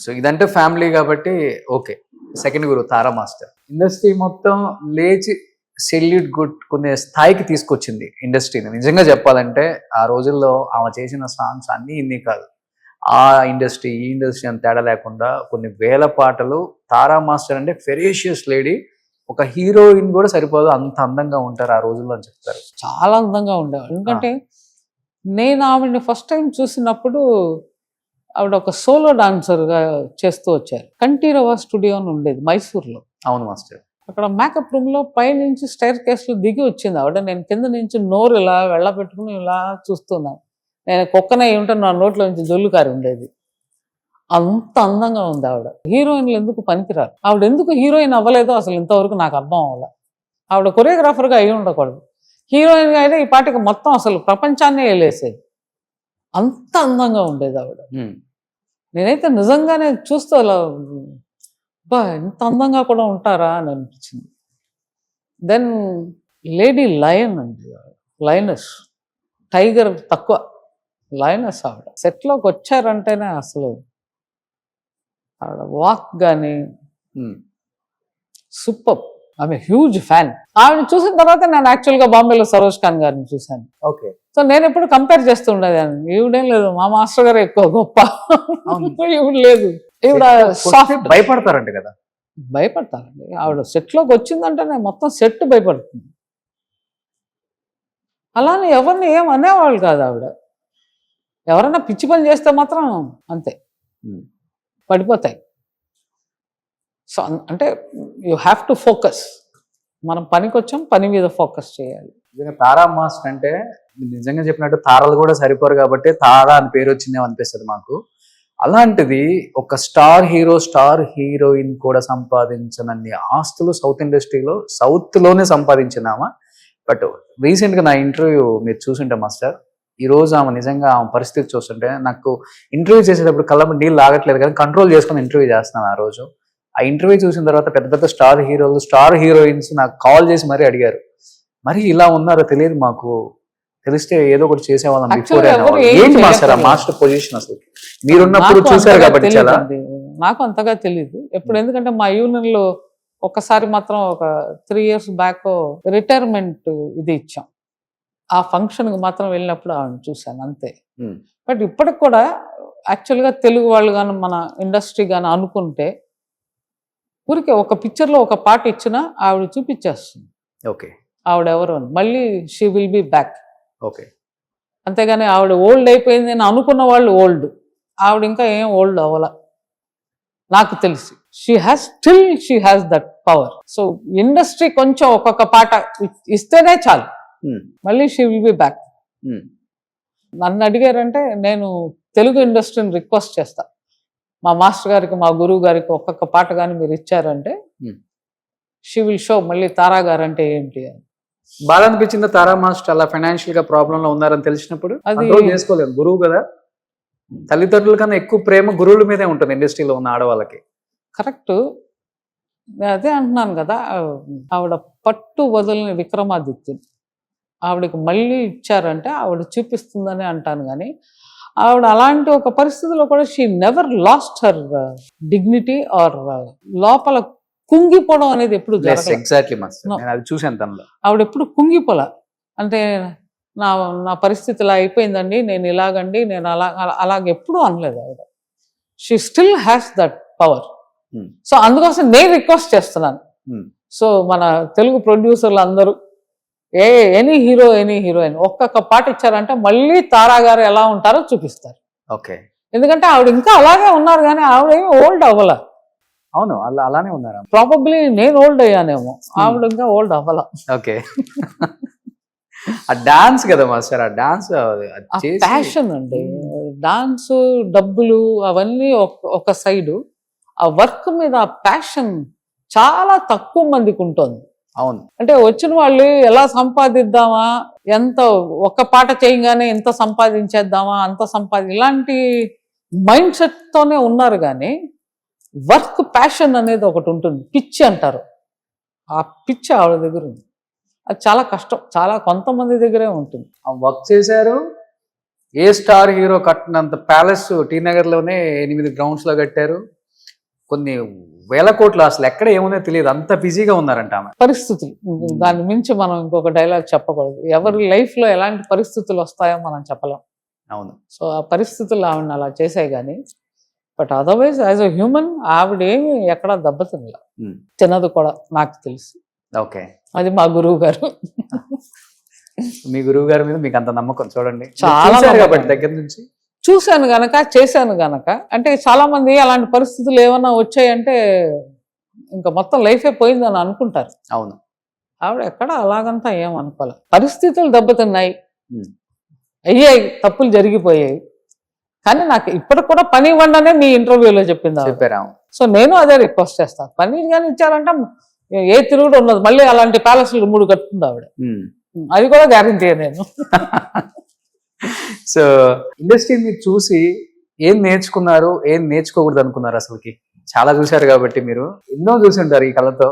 సో ఇదంటే ఫ్యామిలీ కాబట్టి ఓకే. సెకండ్ గురు తారా మాస్టర్ ఇండస్ట్రీ మొత్తం లేచి సెల్యూట్ కొట్టుకునే స్థాయికి తీసుకొచ్చింది ఇండస్ట్రీని. నిజంగా చెప్పాలంటే ఆ రోజుల్లో ఆమె చేసిన సాంగ్స్ అన్నీ ఇన్ని కాదు, ఆ ఇండస్ట్రీ ఈ ఇండస్ట్రీ అని తేడా లేకుండా కొన్ని వేల పాటలు. తారా మాస్టర్ అంటే ఫెరేషియస్ లేడీ, ఒక హీరోయిన్ కూడా సరిపోదు, అంత అందంగా ఉంటారు ఆ రోజుల్లో అని చెప్తారు. చాలా అందంగా ఉండేవాడు. ఎందుకంటే నేను ఆవిడని ఫస్ట్ టైం చూసినప్పుడు ఆవిడ ఒక సోలో డాన్సర్గా చేస్తూ వచ్చారు. కంఠీరవ స్టూడియో అని ఉండేది మైసూర్లో. అవును మాస్టర్. అక్కడ మేకప్ రూమ్లో పైనుంచి స్టైర్ కేస్లో దిగి వచ్చింది ఆవిడ. నేను కింద నుంచి నోరు ఇలా వెళ్ళబెట్టుకుని ఇలా చూస్తున్నాను. నేను కుక్కనే ఉంటే నా నోట్లో నుంచి జొల్లు కారి ఉండేది. అంత అందంగా ఉంది ఆవిడ. హీరోయిన్లు ఎందుకు పనికిరారు, ఆవిడ ఎందుకు హీరోయిన్ అవ్వలేదో అసలు ఇంతవరకు నాకు అర్థం అవ్వాలి. ఆవిడ కొరియోగ్రాఫర్గా అయి ఉండకూడదు, హీరోయిన్గా అయితే ఈ పాటికి మొత్తం అసలు ప్రపంచాన్నే వెళ్ళేసేది. అంత అందంగా ఉండేది ఆవిడ. నేనైతే నిజంగానే చూస్తూ అలా బా ఎంత అందంగా కూడా ఉంటారా అని అనిపించింది. దెన్ లేడీ లయన్ అండి, లయనస్. టైగర్ తక్కువ, లయనస్ ఆవిడ. సెట్లోకి వచ్చారంటేనే అసలు ఆవిడ వాక్ కానీ సూపర్. ఆమె హ్యూజ్ ఫ్యాన్. ఆవిడ చూసిన తర్వాత నేను యాక్చువల్గా బాంబేలో సరోజ్ ఖాన్ గారిని చూశాను. ఓకే. సో నేను ఎప్పుడు కంపేర్ చేస్తూ ఉండేదాన్ని. ఈవిడేం లేదు, మా మాస్టర్ గారు ఎక్కువ గొప్ప, ఈవిడ లేదు. ఈవిడ భయపడతారంట కదా. భయపడతారండి. ఆవిడ సెట్లోకి వచ్చిందంటేనే మొత్తం సెట్ భయపడుతుంది. అలానే ఎవరిని ఏం అనేవాళ్ళు కాదు ఆవిడ. ఎవరైనా పిచ్చి పని చేస్తే మాత్రం అంతే పడిపోతాయి. సో అంటే యూ హ్యావ్ టు ఫోకస్. మనం పనికి వచ్చాం, పని మీద ఫోకస్ చేయాలి. నిజంగా తారా మాస్టర్ అంటే నిజంగా చెప్పినట్టు తారలు కూడా సరిపోరు కాబట్టి తారా అని పేరు వచ్చిందేమో అనిపిస్తుంది మాకు. అలాంటిది ఒక స్టార్ హీరో స్టార్ హీరోయిన్ కూడా సంపాదించనన్ని ఆస్తులు సౌత్ ఇండస్ట్రీలో సౌత్లోనే సంపాదించిందామా. బట్ రీసెంట్గా నా ఇంటర్వ్యూ మీరు చూసుంటే మాస్టర్, ఈ రోజు ఆమె నిజంగా ఆమె పరిస్థితి చూస్తుంటే నాకు ఇంటర్వ్యూ చేసేటప్పుడు కళ్ళ నీళ్ళు ఆగట్లేదు, కానీ కంట్రోల్ చేసుకుని ఇంటర్వ్యూ చేస్తున్నాను. ఆ రోజు ఆ ఇంటర్వ్యూ చూసిన తర్వాత పెద్ద పెద్ద స్టార్ హీరోలు స్టార్ హీరోయిన్స్ నాకు కాల్ చేసి మరీ అడిగారు, మరి ఇలా ఉన్నారో తెలియదు మాకు, తెలిస్తే ఏదో ఒకటి చేసేవాళ్ళం బిఫోర్. ఏంటి మాస్టర్ ఆ మాస్టర్ పొజిషన్ అసలు మీరున్నప్పుడు చూసారు కాబట్టి చాలా. నాకు అంతగా తెలియదు ఎప్పుడు, ఎందుకంటే మా యూనియన్ లో ఒకసారి మాత్రం ఒక 3 years బ్యాక్ రిటైర్మెంట్ ఇది ఇచ్చాం. ఆ ఫంక్షన్ కి మాత్రం వెళ్ళినప్పుడు ఆవిడ చూశాను అంతే. బట్ ఇప్పటికి కూడా యాక్చువల్గా తెలుగు వాళ్ళు కానీ మన ఇండస్ట్రీ కానీ అనుకుంటే ఊరికే ఒక పిక్చర్ లో ఒక పాట ఇచ్చినా ఆవిడ చూపించేస్తుంది ఓకే ఆవిడ ఎవరు అని, మళ్ళీ she will be back. Okay, అంతేగాని ఆవిడ ఓల్డ్ అయిపోయింది అని అనుకున్న వాళ్ళు ఓల్డ్, ఆవిడ ఇంకా ఏం ఓల్డ్ అవ్వాల నాకు తెలిసి. She has that power. So industry కొంచెం ఒక్కొక్క పాట ఇస్తేనే చాలు, మళ్ళీ షీ విల్ బి బ్యాక్. నన్ను అడిగారంటే నేను తెలుగు ఇండస్ట్రీని రిక్వెస్ట్ చేస్తా, మా మాస్టర్ గారికి మా గురువు గారికి ఒక్కొక్క పాట కానీ మీరు ఇచ్చారంటే షీ విల్ షో మళ్ళీ తారా గారు అంటే ఏంటి అని. బాధ అనిపించిందా తారా మాస్టర్ అలా ఫైనాన్షియల్ గా ప్రాబ్లం లో ఉన్నారని తెలిసినప్పుడు? అది చేసుకోలేదు, గురువు కదా, తల్లిదండ్రుల కన్నా ఎక్కువ ప్రేమ గురువుల మీదే ఉంటుంది ఇండస్ట్రీలో ఉన్న ఆడవాళ్ళకి. కరెక్ట్, అదే అంటున్నాను కదా, ఆవిడ పట్టు వదలని విక్రమాదిత్యుడు, ఆవిడకి మళ్ళీ ఇచ్చారంటే ఆవిడ చూపిస్తుందని అంటాను. కానీ ఆవిడ అలాంటి ఒక పరిస్థితిలో కూడా she never lost her dignity or లోపల కుంగిపోవడం అనేది ఎప్పుడు ఎగ్జాక్ట్లీ అది చూసాను తనలో. ఆవిడ ఎప్పుడు కుంగిపోలా, అంటే నా పరిస్థితి ఇలా అయిపోయిందండి, నేను ఇలాగండి, నేను అలాగ ఎప్పుడూ అనలేదు ఆవిడ. She still has that power. So అందుకోసం నేను రిక్వెస్ట్ చేస్తున్నాను, సో మన తెలుగు ప్రొడ్యూసర్లు అందరూ ఎనీ హీరో ఎనీ హీరోయిన్ ఒక్కొక్క పాట ఇచ్చారంటే మళ్ళీ తారా గారు ఎలా ఉంటారో చూపిస్తారు. ఓకే, ఎందుకంటే ఆవిడ ఇంకా అలాగే ఉన్నారు కానీ ఆవిడ ఏమి ఓల్డ్ అవ్వాల. అవును, అలానే ఉన్నారు. ప్రాబబ్లీ నేను ఓల్డ్ అయ్యానేమో, ఆవిడ ఇంకా ఓల్డ్ అవ్వాల. ఓకే, ఆ డాన్స్ కదా మాస్టర్, ఆ డాన్స్ ప్యాషన్ అండి. డాన్స్ డబ్బులు అవన్నీ ఒక సైడు, ఆ వర్క్ మీద ఆ ప్యాషన్ చాలా తక్కువ మందికి ఉంటుంది. అవును, అంటే వచ్చిన వాళ్ళు ఎలా సంపాదిద్దామా, ఎంత ఒక్క పాట చేయగానే ఎంత సంపాదించేద్దామా అంత ఇలాంటి మైండ్ సెట్ తోనే ఉన్నారు. కానీ వర్క్ ప్యాషన్ అనేది ఒకటి ఉంటుంది, పిచ్చి అంటారు, ఆ పిచ్చి ఆవిడ దగ్గర ఉంది. అది చాలా కష్టం, చాలా కొంతమంది దగ్గరే ఉంటుంది. వర్క్ చేశారు, ఏ స్టార్ హీరో కట్టినంత ప్యాలెస్ టీ నగర్ లోనే 8 grounds లో కట్టారు, కొన్ని వేల కోట్లు, అసలు ఎక్కడ ఏముందో తెలియదు, అంత బిజీగా ఉన్నారంట ఆమె. పరిస్థితులు, దాని మించి మనం ఇంకొక డైలాగ్ చెప్పకూడదు. ఎవరి లైఫ్ లో ఎలాంటి పరిస్థితులు వస్తాయో మనం చెప్పలేం. అవును, సో ఆ పరిస్థితులు ఆవిడని అలా చేసాయి. కానీ but otherwise as a human ఆవిడ ఏమి ఎక్కడా దెబ్బతినలా, తినదు కూడా నాకు తెలిసి. ఓకే, అది మా గురువు గారు. మీ గురువు గారి మీద మీకు అంత నమ్మకం, చూడండి చాలా కాబట్టి దగ్గర నుంచి చూశాను గనక, చేశాను గనక. అంటే చాలా మంది అలాంటి పరిస్థితులు ఏమన్నా వచ్చాయంటే ఇంకా మొత్తం లైఫే పోయిందని అనుకుంటారు. అవును, ఆవిడ ఎక్కడ అలాగంతా ఏమనుకోలే. పరిస్థితులు దెబ్బతిన్నాయి, అయ్యాయి, తప్పులు జరిగిపోయాయి. కానీ నాకు ఇప్పటికి కూడా పని ఇవ్వండి మీ ఇంటర్వ్యూలో చెప్పారు. సో నేను అదే రిక్వెస్ట్ చేస్తాను, పని కానీ ఇచ్చారంటే ఏ తిరుగుడు ఉన్నది, మళ్ళీ అలాంటి ప్యాలెస్లు 3 కట్టుకుంది ఆవిడ, అది కూడా గ్యారంటీ నేను. సో ఇండస్ట్రీని చూసి ఏం నేర్చుకున్నారు, ఏం నేర్చుకోకూడదు అనుకున్నారు? అసలుకి చాలా చూశారు కాబట్టి మీరు ఎన్నో చూసి ఉంటారు, ఈ కళతో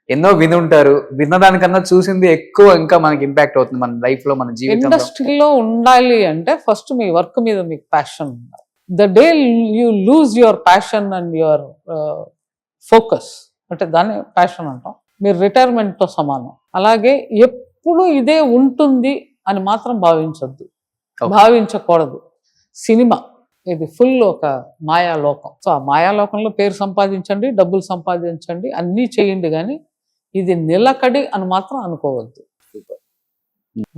ఎన్నో విని ఉంటారు. విన్నదానికన్నా చూసింది ఎక్కువ ఇంకా మనకి ఇంపాక్ట్ అవుతుంది మన లైఫ్ లో, మన జీవితంలో. ఇండస్ట్రీలో ఉండాలి అంటే ఫస్ట్ మీ వర్క్ మీద మీకు ప్యాషన్ ఉండాలి. The day you lose your passion and your focus, అంటే దాన్ని ప్యాషన్ అంటాం, మీరు రిటైర్మెంట్తో సమానం. అలాగే ఎప్పుడు ఇదే ఉంటుంది అని మాత్రం భావించొద్దు, భావించకూడదు. సినిమా ఇది ఫుల్ ఒక మాయాలోకం. సో ఆ మాయాలోకంలో పేరు సంపాదించండి, డబ్బులు సంపాదించండి, అన్నీ చేయండి, కానీ ఇది నిలకడి అని మాత్రం అనుకోవద్దు.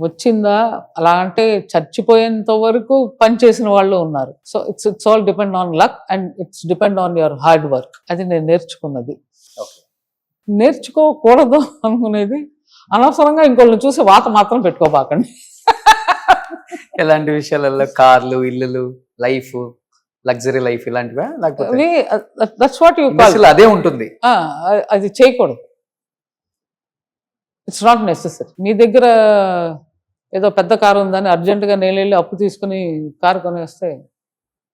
వచ్చిందా అలా అంటే చచ్చిపోయేంత వరకు పనిచేసిన వాళ్ళు ఉన్నారు. So it's all depend on luck and it's depend on your hard work. అది నేను నేర్చుకున్నది. నేర్చుకోకూడదు అనుకునేది అనవసరంగా ఇంకొకరిని చూసి వాత మాత్రం పెట్టుకోబాకండి. ఎలాంటి విషయాలలో? కార్లు, ఇల్లులు, లైఫ్, లగ్జరీ లైఫ్ ఇలాంటివా? లేకపోతే దట్స్ వాట్ యూ కాల్, ఇండస్ట్రీలో అదే ఉంటుంది. అది చేయకూడదు. It's not necessary. మీ దగ్గర ఏదో పెద్ద కారు ఉందని అర్జెంటుగా నేను వెళ్ళి అప్పు తీసుకుని కారు కొనేస్తే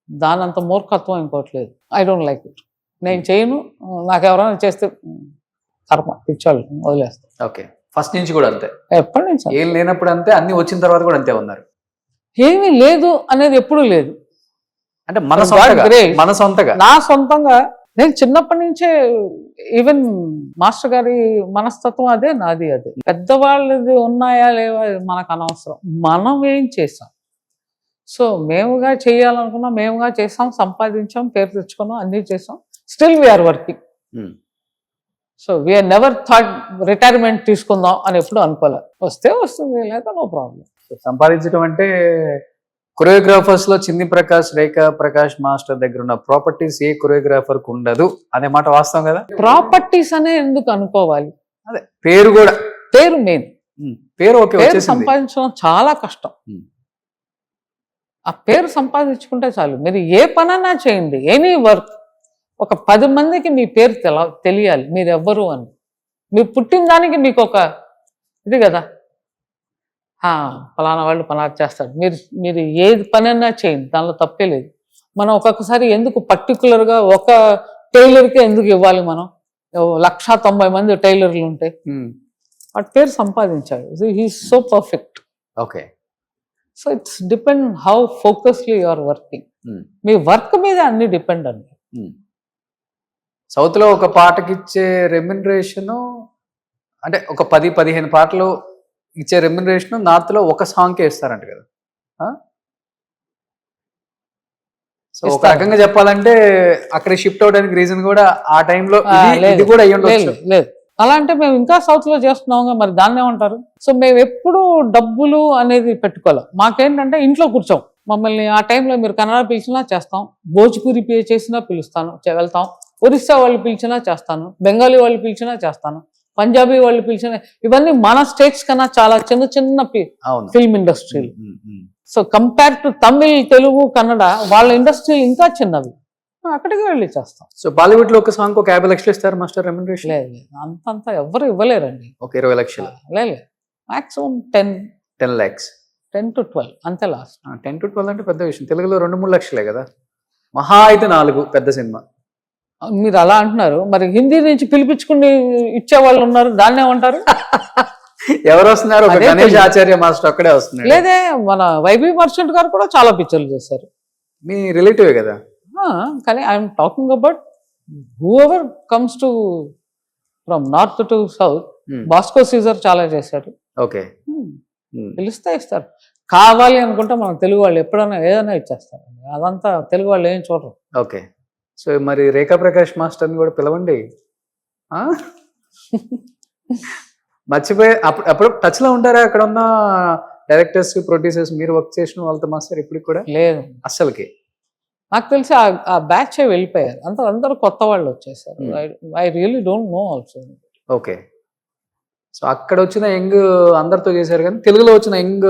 దానంత మూర్ఖత్వం ఇంకోట్లేదు. I don't like it. నేను చేయను. నాకు ఎవరైనా చేస్తే కర్మ, పిచ్చాళ్ళు, వదిలేస్తాను. ఓకే, ఫస్ట్ నుంచి కూడా అంతే? ఎప్పటి నుంచి ఏం లేనప్పుడు అంతే, అన్ని వచ్చిన తర్వాత కూడా అంతే ఉన్నారు? ఏమీ లేదు అనేది ఎప్పుడూ లేదు. అంటే మన For God సొంతగా, grace. మన సొంతగా నా సొంతంగా నేను చిన్నప్పటి నుంచే ఈవెన్ మాస్టర్ గారి మనస్తత్వం అదే, నాది అదే. పెద్దవాళ్ళది ఉన్నాయా లేవా మనకు అనవసరం. మనం ఏం చేసాం, సో మేముగా చేయాలనుకున్నాం, మేముగా చేసాం, సంపాదించాం, పేరు తెచ్చుకున్నాం, అన్నీ చేసాం. Still we're working. So we're never thought retirement తీసుకుందాం అని ఎప్పుడు అనుకోలేదు. వస్తే వస్తుంది, లేదా నో ప్రాబ్లం. సంపాదించడం అంటే కొరియోగ్రాఫర్స్ లో చిన్ని ప్రకాష్, రేఖా ప్రకాష్ మాస్టర్ దగ్గర ఉన్న ప్రాపర్టీస్ ఏ కొరియోగ్రాఫర్ కు ఉండదు అనే మాట వాస్తవం కదా? ప్రాపర్టీస్ అనే ఎందుకు అనుకోవాలి? అదే పేరు కూడా, పేరు మెయిన్. పేరు ఓకే, పేరు వచ్చేసింది. సంపాదించడం చాలా కష్టం. ఆ పేరు సంపాదించుకుంటే చాలు. మీరు ఏ పనన్నా చేయండి, ఎనీ వర్క్, ఒక 10 మందికి మీ పేరు తెలియాలి, మీరు ఎవ్వరు అని. మీరు పుట్టిన దానికి మీకు ఒక ఇది కదా, ఫలానా వాళ్ళు పలానా చేస్తారు. మీరు ఏది పనైనా చేయండి, దానిలో తప్పే లేదు. మనం ఒక్కొక్కసారి ఎందుకు పర్టికులర్గా ఒక టైలర్కే ఎందుకు ఇవ్వాలి? మనం 190 మంది టైలర్లు ఉంటే వాటి పేరు సంపాదించాడు. He's so perfect. Okay, so it's depend how focusly you are working. మీ వర్క్ మీద అన్ని డిపెండ్ అండి. సౌత్ లో ఒక పాటకి ఇచ్చే రెమ్యునరేషన్ అంటే ఒక 10-15 పాటలు ఇచ్చే రెమ్యునరేషన్ నార్త్ లో ఒక సాంగ్ కే ఇస్తారంట కదా? సో ఒక రకంగా చెప్పాలంటే అక్కడ షిఫ్ట్ అవడానికి రీజన్ కూడా ఆ టైంలో ఇది కూడా అయ్యి ఉండొచ్చు. లేదు, అలా అంటే మేము ఇంకా సౌత్ లో చేస్తున్నాం, మరి దాన్ని ఏమంటారు? సో మేము ఎప్పుడు డబ్బులు అనేది పెట్టుకోలేం. మాకేంటంటే ఇంట్లో కూర్చోం. మమ్మల్ని ఆ టైంలో మీరు కన్నడ పిలిచినా చేస్తాం, భోజ్పురి పే చేసినా పిలుస్తాను, వెళ్తాం. ఒరిస్సా వాళ్ళు పిలిచినా చేస్తాను, బెంగాలీ వాళ్ళు పిలిచినా చేస్తాను, పంజాబీ వాళ్ళు పిలిచిన, ఇవన్నీ మన స్టేట్స్ కన్నా చాలా చిన్న చిన్న ఫిల్మ్ ఇండస్ట్రీలు. So compare to Tamil, Telugu, Kannada వాళ్ళ ఇండస్ట్రీలు ఇంకా చిన్నవి. అక్కడికి వెళ్ళి చేస్తాం. సో బాలీవుడ్ లో ఒక సాంగ్ ఒక 50 లక్షలు ఇస్తారు మాస్టర్ రెమ్యునరేషన్? లేదు, అంతంతా ఎవరు ఇవ్వలేరండి. ఒక 20 లక్షలు? లేదు, మాక్సిమం 10 lakhs, 10 to 12 అంతే లాస్ట్. 10 to 12 అంటే పెద్ద విషయం. తెలుగులో 2-3 లక్షలే కదా, మహా అయితే 4 పెద్ద సినిమా. మీరు అలా అంటున్నారు, మరి హిందీ నుంచి పిలిపించుకుని ఇచ్చే వాళ్ళు ఉన్నారు, దాన్ని ఏమంటారు? ఎవరు వస్తున్నారు? గణేష్ ఆచార్య మాస్టర్ అక్కడే వస్తున్నారు. లేదే, మన వైబీ మర్చెంట్ గారు కూడా చాలా పిక్చర్లు చేశారు. మీ రిలేటివ్ కదా? కానీ I'm talking about whoever comes to from north to south. Bosco Caesar చాలా చేశారు. ఓకే, పిలిస్తే ఇస్తారు. కావాలి అనుకుంటే మనం తెలుగు వాళ్ళు ఎప్పుడైనా ఏదైనా ఇచ్చేస్తారు. అదంతా తెలుగు వాళ్ళు ఏం చూడరు. ఓకే, సో మరి రేఖా ప్రకాష్ మాస్టర్ని కూడా పిలవండి. మర్చిపోయి అప్పుడు టచ్ లో ఉంటారా? అక్కడ ఉన్న డైరెక్టర్స్, ప్రొడ్యూసర్స్, మీరు వర్క్ చేసిన వాళ్ళతో మాస్టర్ ఇప్పుడు కూడా లేదు అస్సలకి? నాకు తెలిసి ఆ బ్యాచ్ వెళ్ళిపోయారు, అందరూ కొత్త వాళ్ళు వచ్చేసారు. I really don't know also. Okay, so అక్కడ వచ్చిన యంగ్ అందరితో చేశారు కానీ తెలుగులో వచ్చిన యంగ్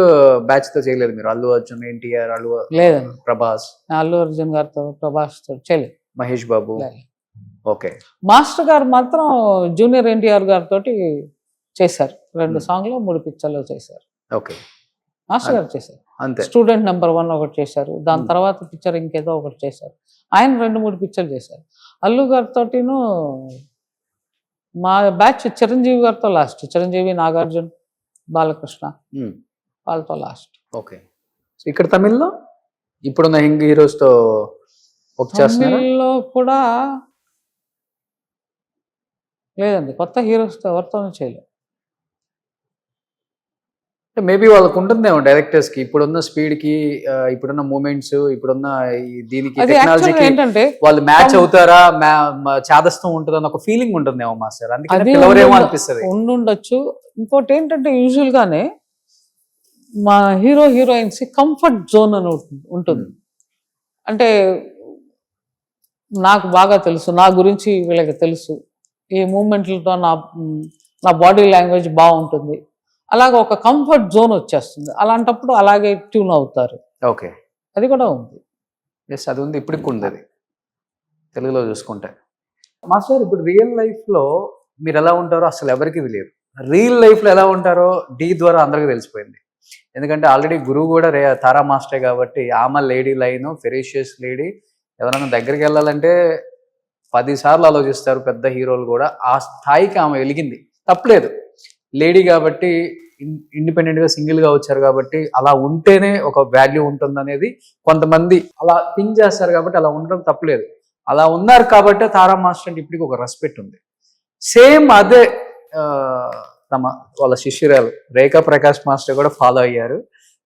బ్యాచ్ తో చేయలేదు మీరు? అల్లు అర్జున్, ఎన్టీఆర్, లేదండి, ప్రభాస్, అల్లు అర్జున్ గారితో, ప్రభాస్ తో చేయలేదు. మహేష్ బాబు? ఓకే, మాస్టర్ గారు మాత్రం జూనియర్ ఎన్టీఆర్ గారితో చేశారు. 2 సాంగ్లు 3 పిక్చర్లు చేశారు. ఓకే, మాస్టర్ గారు చేశారు. అంతే. స్టూడెంట్ నెంబర్ 1 ఒకటి చేశారు, దాని తర్వాత పిక్చర్ ఇంకేదో ఒకటి చేశారు. ఆయన 2-3 పిక్చర్లు చేశారు. అల్లు గారితోటిను మా బ్యాచ్ చిరంజీవి గారితో లాస్ట్. చిరంజీవి, నాగార్జున, బాలకృష్ణ వాళ్ళతో లాస్ట్. ఓకే, సో ఇక్కడ తమిళ్లో ఇప్పుడున్న యంగ్ హీరోస్ తో వర్క్ చేస్తున్నారు? తమిళ్లో కూడా లేదండి, కొత్త హీరోస్తో ఎవరితోనూ చేయలేదు. మేబీ వాళ్ళకు ఉంటుందేమో డైరెక్టర్స్ కి, ఇప్పుడున్న స్పీడ్ కి, ఇప్పుడున్న మూమెంట్స్, ఇప్పుడున్న దీనికి టెక్నాలజీకి ఏంటంటే వాళ్ళు మ్యాచ్ అవుతారా, చాదస్తం ఉంటుందని ఒక ఫీలింగ్ ఉంటుందేమో మాస్టర్, అందుకని పిలవరేమో అనిపిస్తుంది. ఉండుండొచ్చు. ఇంకోటి ఏంటంటే యూజువల్ గానే మా హీరోయిన్స్ కంఫర్ట్ జోన్ అని ఉంటుంది. అంటే నాకు బాగా తెలుసు, నా గురించి వీళ్ళకి తెలుసు, ఈ మూమెంట్లతో నా బాడీ లాంగ్వేజ్ బాగుంటుంది, అలాగే ఒక కంఫర్ట్ జోన్ వచ్చేస్తుంది. అలాంటప్పుడు అలాగే ట్యూన్ అవుతారు. ఓకే, అది కూడా ఉంది. ఎస్, అది ఉంది, ఇప్పటికి ఉంది అది తెలుగులో చూసుకుంటే. మాస్టర్, ఇప్పుడు రియల్ లైఫ్లో మీరు ఎలా ఉంటారో అసలు ఎవరికి తెలియదు. రియల్ లైఫ్లో ఎలా ఉంటారో డి ద్వారా అందరికీ తెలిసిపోయింది. ఎందుకంటే ఆల్రెడీ గురువు కూడా తారా మాస్టరే కాబట్టి ఆమె లేడీ లైన్, ఫెరీషియస్ లేడీ, ఎవరైనా దగ్గరికి వెళ్ళాలంటే 10 సార్లు ఆలోచిస్తారు పెద్ద హీరోలు కూడా. ఆ స్థాయికి ఆమె వెలిగింది, తప్పలేదు. లేడీ కాబట్టి, ఇండిపెండెంట్గా సింగిల్గా వచ్చారు కాబట్టి అలా ఉంటేనే ఒక వాల్యూ ఉంటుంది అనేది కొంతమంది అలా థింక్ చేస్తారు కాబట్టి అలా ఉండడం తప్పలేదు. అలా ఉన్నారు కాబట్టి తారా మాస్టర్ అంటే ఇప్పటికి ఒక రెస్పెక్ట్ ఉంది. సేమ్ అదే వాళ్ళ శిష్యురాలు రేఖా ప్రకాష్ మాస్టర్ కూడా ఫాలో అయ్యారు.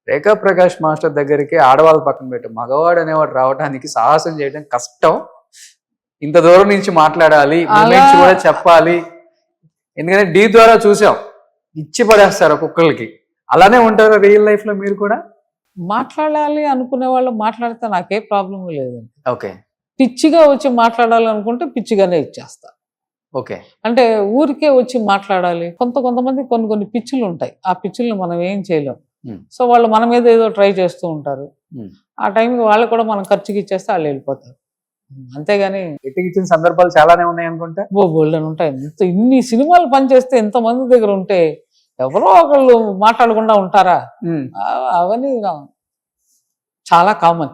రేఖా ప్రకాష్ మాస్టర్ దగ్గరికి ఆడవాళ్ళ పక్కన పెట్టి మగవాడు అనేవాడు రావడానికి సాహసం చేయడం కష్టం. ఇంత దూరం నుంచి మాట్లాడాలి, మూమెంట్స్ కూడా చెప్పాలి. ఎందుకంటే డి ద్వారా చూసాం, ఇచ్చి పడేస్తారు ఒక్కొక్కరికి. అలానే ఉంటారు రియల్ లైఫ్ లో మీరు కూడా? మాట్లాడాలి అనుకునే వాళ్ళు మాట్లాడితే నాకే ప్రాబ్లం లేదండి. ఓకే, పిచ్చిగా వచ్చి మాట్లాడాలి అనుకుంటే పిచ్చిగానే ఇచ్చేస్తా. ఓకే, అంటే ఊరికే వచ్చి మాట్లాడాలి. కొంతమంది కొన్ని పిచ్చులు ఉంటాయి, ఆ పిచ్చుల్ని మనం ఏం చేయలేం. సో వాళ్ళు మన మీద ఏదో ట్రై చేస్తూ ఉంటారు. ఆ టైంకి వాళ్ళు కూడా మనం ఖర్చుకి ఇచ్చేస్తే వాళ్ళు వెళ్ళిపోతారు. అంతేగాని ఇచ్చిన సందర్భాలు చాలానే ఉన్నాయి అనుకుంటా. బోల్డెన్ ఉంటాయి. ఇన్ని సినిమాలు పనిచేస్తే ఎంతమంది దగ్గర ఉంటే ఎవరో ఒకళ్ళు మాట్లాడకుండా ఉంటారా? అవన్నీ చాలా కామన్.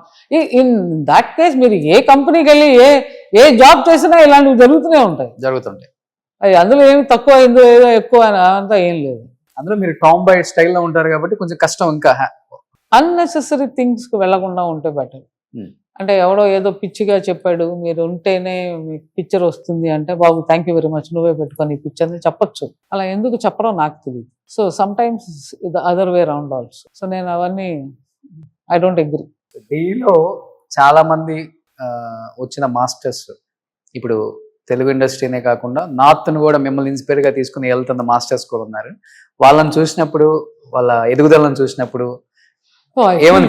ఇన్ దాట్ కేస్ మీరు ఏ కంపెనీకి వెళ్ళి ఏ జాబ్ చేసినా ఇలాంటివి జరుగుతుంటాయి. అది అందులో ఏమి తక్కువ, ఇందులో ఏదో ఎక్కువ అంతా ఏం లేదు. అందులో మీరు టామ్ బాయ్ స్టైల్లో ఉంటారు కాబట్టి కొంచెం కష్టం. ఇంకా అన్నెసెసరీ థింగ్స్కి వెళ్లకుండా ఉంటే బెటర్. అంటే ఎవడో ఏదో పిచ్చిగా చెప్పాడు, మీరు ఉంటేనే మీకు పిక్చర్ వస్తుంది అంటే, బాబు థ్యాంక్ యూ వెరీ మచ్, నువ్వే పెట్టుకొని ఈ పిక్చర్ని చెప్పొచ్చు. అలా ఎందుకు చెప్పరో నాకు తెలియదు. So some times the other way round also. So నేను అవన్నీ ఐ డోంట్ అగ్రీ. ఢిల్లీలో చాలా మంది వచ్చిన మాస్టర్స్ ఇప్పుడు తెలుగు ఇండస్ట్రీనే కాకుండా నార్త్ను కూడా మిమ్మల్ని ఇన్స్పైర్గా తీసుకుని వెళ్తున్న మాస్టర్స్ కూడా ఉన్నారు. వాళ్ళని చూసినప్పుడు, వాళ్ళ ఎదుగుదలను చూసినప్పుడు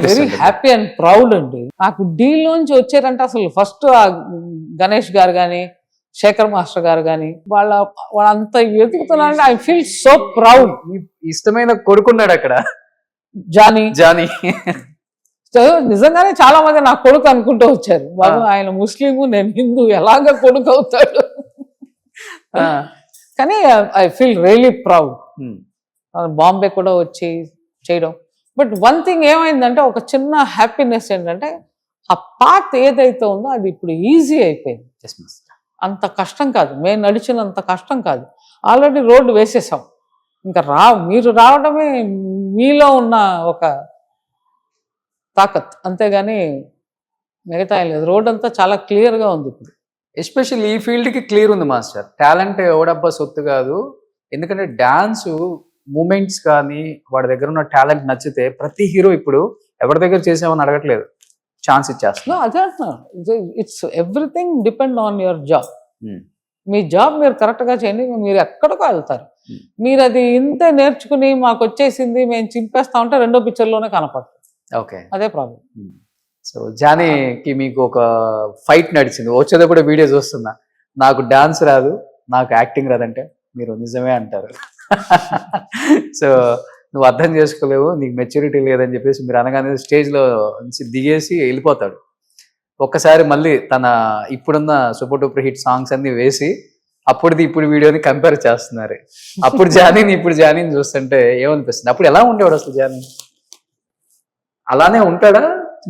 వెరీ హ్యాపీ అండ్ ప్రౌడ్ అండి. నాకు డీల్లోంచి వచ్చారంటే అసలు ఫస్ట్ గణేష్ గారు కానీ, శేఖర్ మాస్టర్ గారు కానీ, వాళ్ళంత వెతుకుతున్నారంటే ఐ ఫీల్ సో ప్రౌడ్. ఇష్టమైన కొడుకున్నాడు అక్కడ, జానీ. నిజంగానే చాలా మంది నా కొడుకు అనుకుంటూ వచ్చారు. బాబు ఆయన ముస్లిము, నేను హిందూ, ఎలాగ కొడుకు అవుతాడు. కానీ I feel really proud. Bombay కూడా వచ్చి చేయడం. బట్ వన్ థింగ్ ఏమైందంటే, ఒక చిన్న హ్యాపీనెస్ ఏంటంటే, ఆ పాత్ ఏదైతే ఉందో అది ఇప్పుడు ఈజీ అయిపోయింది. అంత కష్టం కాదు, మేము నడిచినంత కష్టం కాదు. ఆల్రెడీ రోడ్డు వేసేసాం. ఇంకా మీరు రావడమే మీలో ఉన్న ఒక తాకత్, అంతేగాని మిగతా లేదు. రోడ్ అంతా చాలా క్లియర్గా ఉంది ఇప్పుడు. ఎస్పెషల్లీ ఈ ఫీల్డ్కి క్లియర్ ఉంది మాస్టర్. టాలెంట్ ఎవడబ్బా సొత్తు కాదు. ఎందుకంటే డాన్సు మూమెంట్స్ కానీ వాడి దగ్గర ఉన్న టాలెంట్ నచ్చితే ప్రతి హీరో ఇప్పుడు ఎవరి దగ్గర చేసామని అడగట్లేదు, ఛాన్స్ ఇచ్చేస్తున్నా. అదే అంటున్నాను, it's everything depend on your job. Me job మీరు కరెక్ట్గా చేయండి, మీరు ఎక్కడికో వెళ్తారు. మీరు అది ఇంతే నేర్చుకుని మాకు వచ్చేసింది మేము చింపేస్తా ఉంటే రెండో పిక్చర్లోనే కనపడుతుంది. ఓకే, అదే ప్రాబ్లం. సో జానీకి మీకు ఒక ఫైట్ నడిచింది, వచ్చేటప్పుడు వీడియో చూస్తున్నా, నాకు డాన్స్ రాదు, నాకు యాక్టింగ్ రాదంటే మీరు నిజమే అంటారు. సో నువ్వు అర్థం చేసుకోలేవు, నీకు మెచ్యూరిటీ లేదని చెప్పేసి మీరు అనగానే స్టేజ్లో నుంచి దిగేసి వెళ్ళిపోతాడు. ఒక్కసారి మళ్ళీ తన ఇప్పుడున్న సూపర్ డూపర్ హిట్ సాంగ్స్ అన్ని వేసి అప్పుడుది ఇప్పుడు వీడియోని కంపేర్ చేస్తున్నారు. అప్పుడు జానీని ఇప్పుడు జానీని చూస్తుంటే ఏమనిపిస్తుంది? అప్పుడు ఎలా ఉండేవాడు అసలు జానీ? అలానే ఉంటాడా?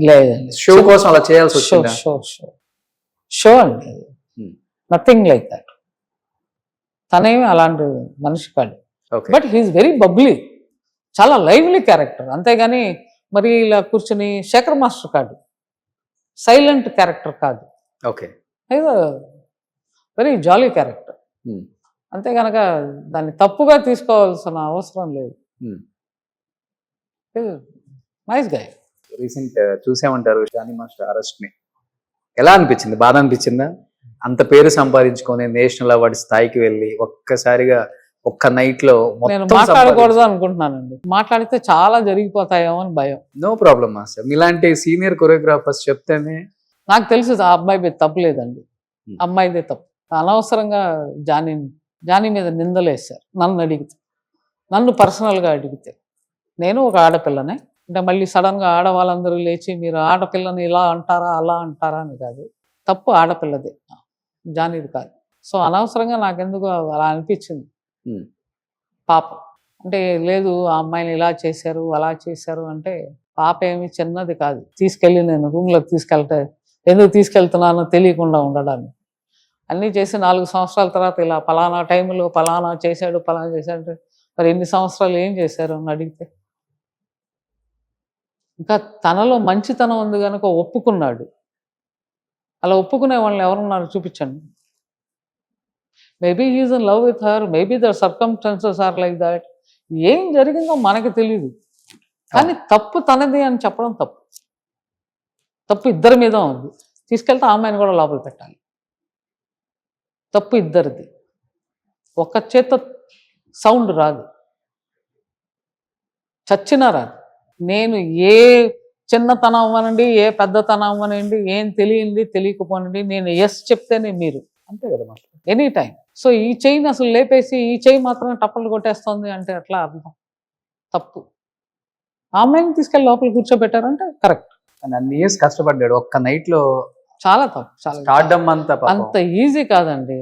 లేదండి, షో కోసం అలా చేయాల్సి వచ్చిందా? షో అండి, నథింగ్ లైక్ దట్. తనేమి అలాంటి మనిషి కాదు. బట్ హీఈస్ వెరీ బబ్లీ, చాలా లైవ్లీ క్యారెక్టర్. అంతేగాని మరి ఇలా కూర్చొని శేఖర్ మాస్టర్ కాదు, సైలెంట్ క్యారెక్టర్ కాదు. Okay, very jolly character. అంతే కనుక దాన్ని తప్పుగా తీసుకోవాల్సిన అవసరం లేదు. Nice guy. రీసెంట్ చూసామంటారు జానీ మాస్టర్ అరెస్ట్ ని, ఎలా అనిపించింది? బాధ అనిపించిందా? అంత పేరు సంపాదించుకొని నేషనల్ అవార్డు స్థాయికి వెళ్ళి ఒక్కసారిగా ఒక్క నైట్ లో నేను మాట్లాడకూడదు అనుకుంటున్నానండి. మాట్లాడితే చాలా జరిగిపోతాయేమో అని భయం. నో ప్రాబ్లం మాస్టర్, మీలాంటి సీనియర్ కొరియోగ్రాఫర్స్ చెప్తేనే. నాకు తెలుసు ఆ అబ్బాయి తప్పు లేదండి, అమ్మాయిదే తప్పు. అనవసరంగా జానీ మీద నిందలేశారు నన్ను అడిగితే, నన్ను పర్సనల్గా అడిగితే. నేను ఒక ఆడపిల్లనే, అంటే మళ్ళీ సడన్గా ఆడవాళ్ళందరూ లేచి మీరు ఆడపిల్లని ఇలా అంటారా అలా అంటారా అని కాదు, తప్పు ఆడపిల్లది, జానీది కాదు. సో అనవసరంగా నాకెందుకు అలా అనిపించింది. పాపం అంటే లేదు ఆ అమ్మాయిని ఇలా చేశారు అలా చేశారు అంటే, పాప ఏమి చిన్నది కాదు. తీసుకెళ్ళి నేను రూమ్లోకి ఎందుకు తీసుకెళ్తున్నానో తెలియకుండా ఉండడానికి. అన్నీ చేసి 4 సంవత్సరాల తర్వాత ఇలా పలానా టైంలో పలానా చేశాడు మరి ఎన్ని సంవత్సరాలు ఏం చేశారు అని అడిగితే, ఇంకా తనలో మంచితనం ఉంది కనుక ఒప్పుకున్నాడు. అలా ఒప్పుకునే వాళ్ళని ఎవరున్నారు చూపించండి. Maybe he's in love with her, maybe the circumstances are like that. ఏం జరిగిందో మనకి తెలియదు, కానీ తప్పు తనది అని చెప్పడం తప్పు ఇద్దరి మీద ఉంది. తీసుకెళ్తే ఆ అమ్మాయిని కూడా లోపల పెట్టాలి. తప్పు ఇద్దరిది. ఒక్క చేత సౌండ్ రాదు, చచ్చినా రాదు. నేను ఏ చిన్నతనం అవ్వనండి, ఏ పెద్దతనం అవ్వనండి, ఏం తెలియండి తెలియకపోనండి, నేను ఎస్ చెప్తేనే మీరు, అంతే కదా మాకు ఎనీ టైం. సో ఈ చెయ్యిని అసలు లేపేసి ఈ చెయ్యి మాత్రమే టప్పలు కొట్టేస్తుంది అంటే ఎట్లా అర్థం? తప్పు. ఆ అమ్మాయిని తీసుకెళ్ళి లోపల కూర్చోబెట్టారంటే కరెక్ట్. అన్ని ఇయర్స్ కష్టపడ్డాడు, ఒక్క నైట్ లో చాలా తప్పు. స్టార్డమ్ అంత ఈజీ కాదండి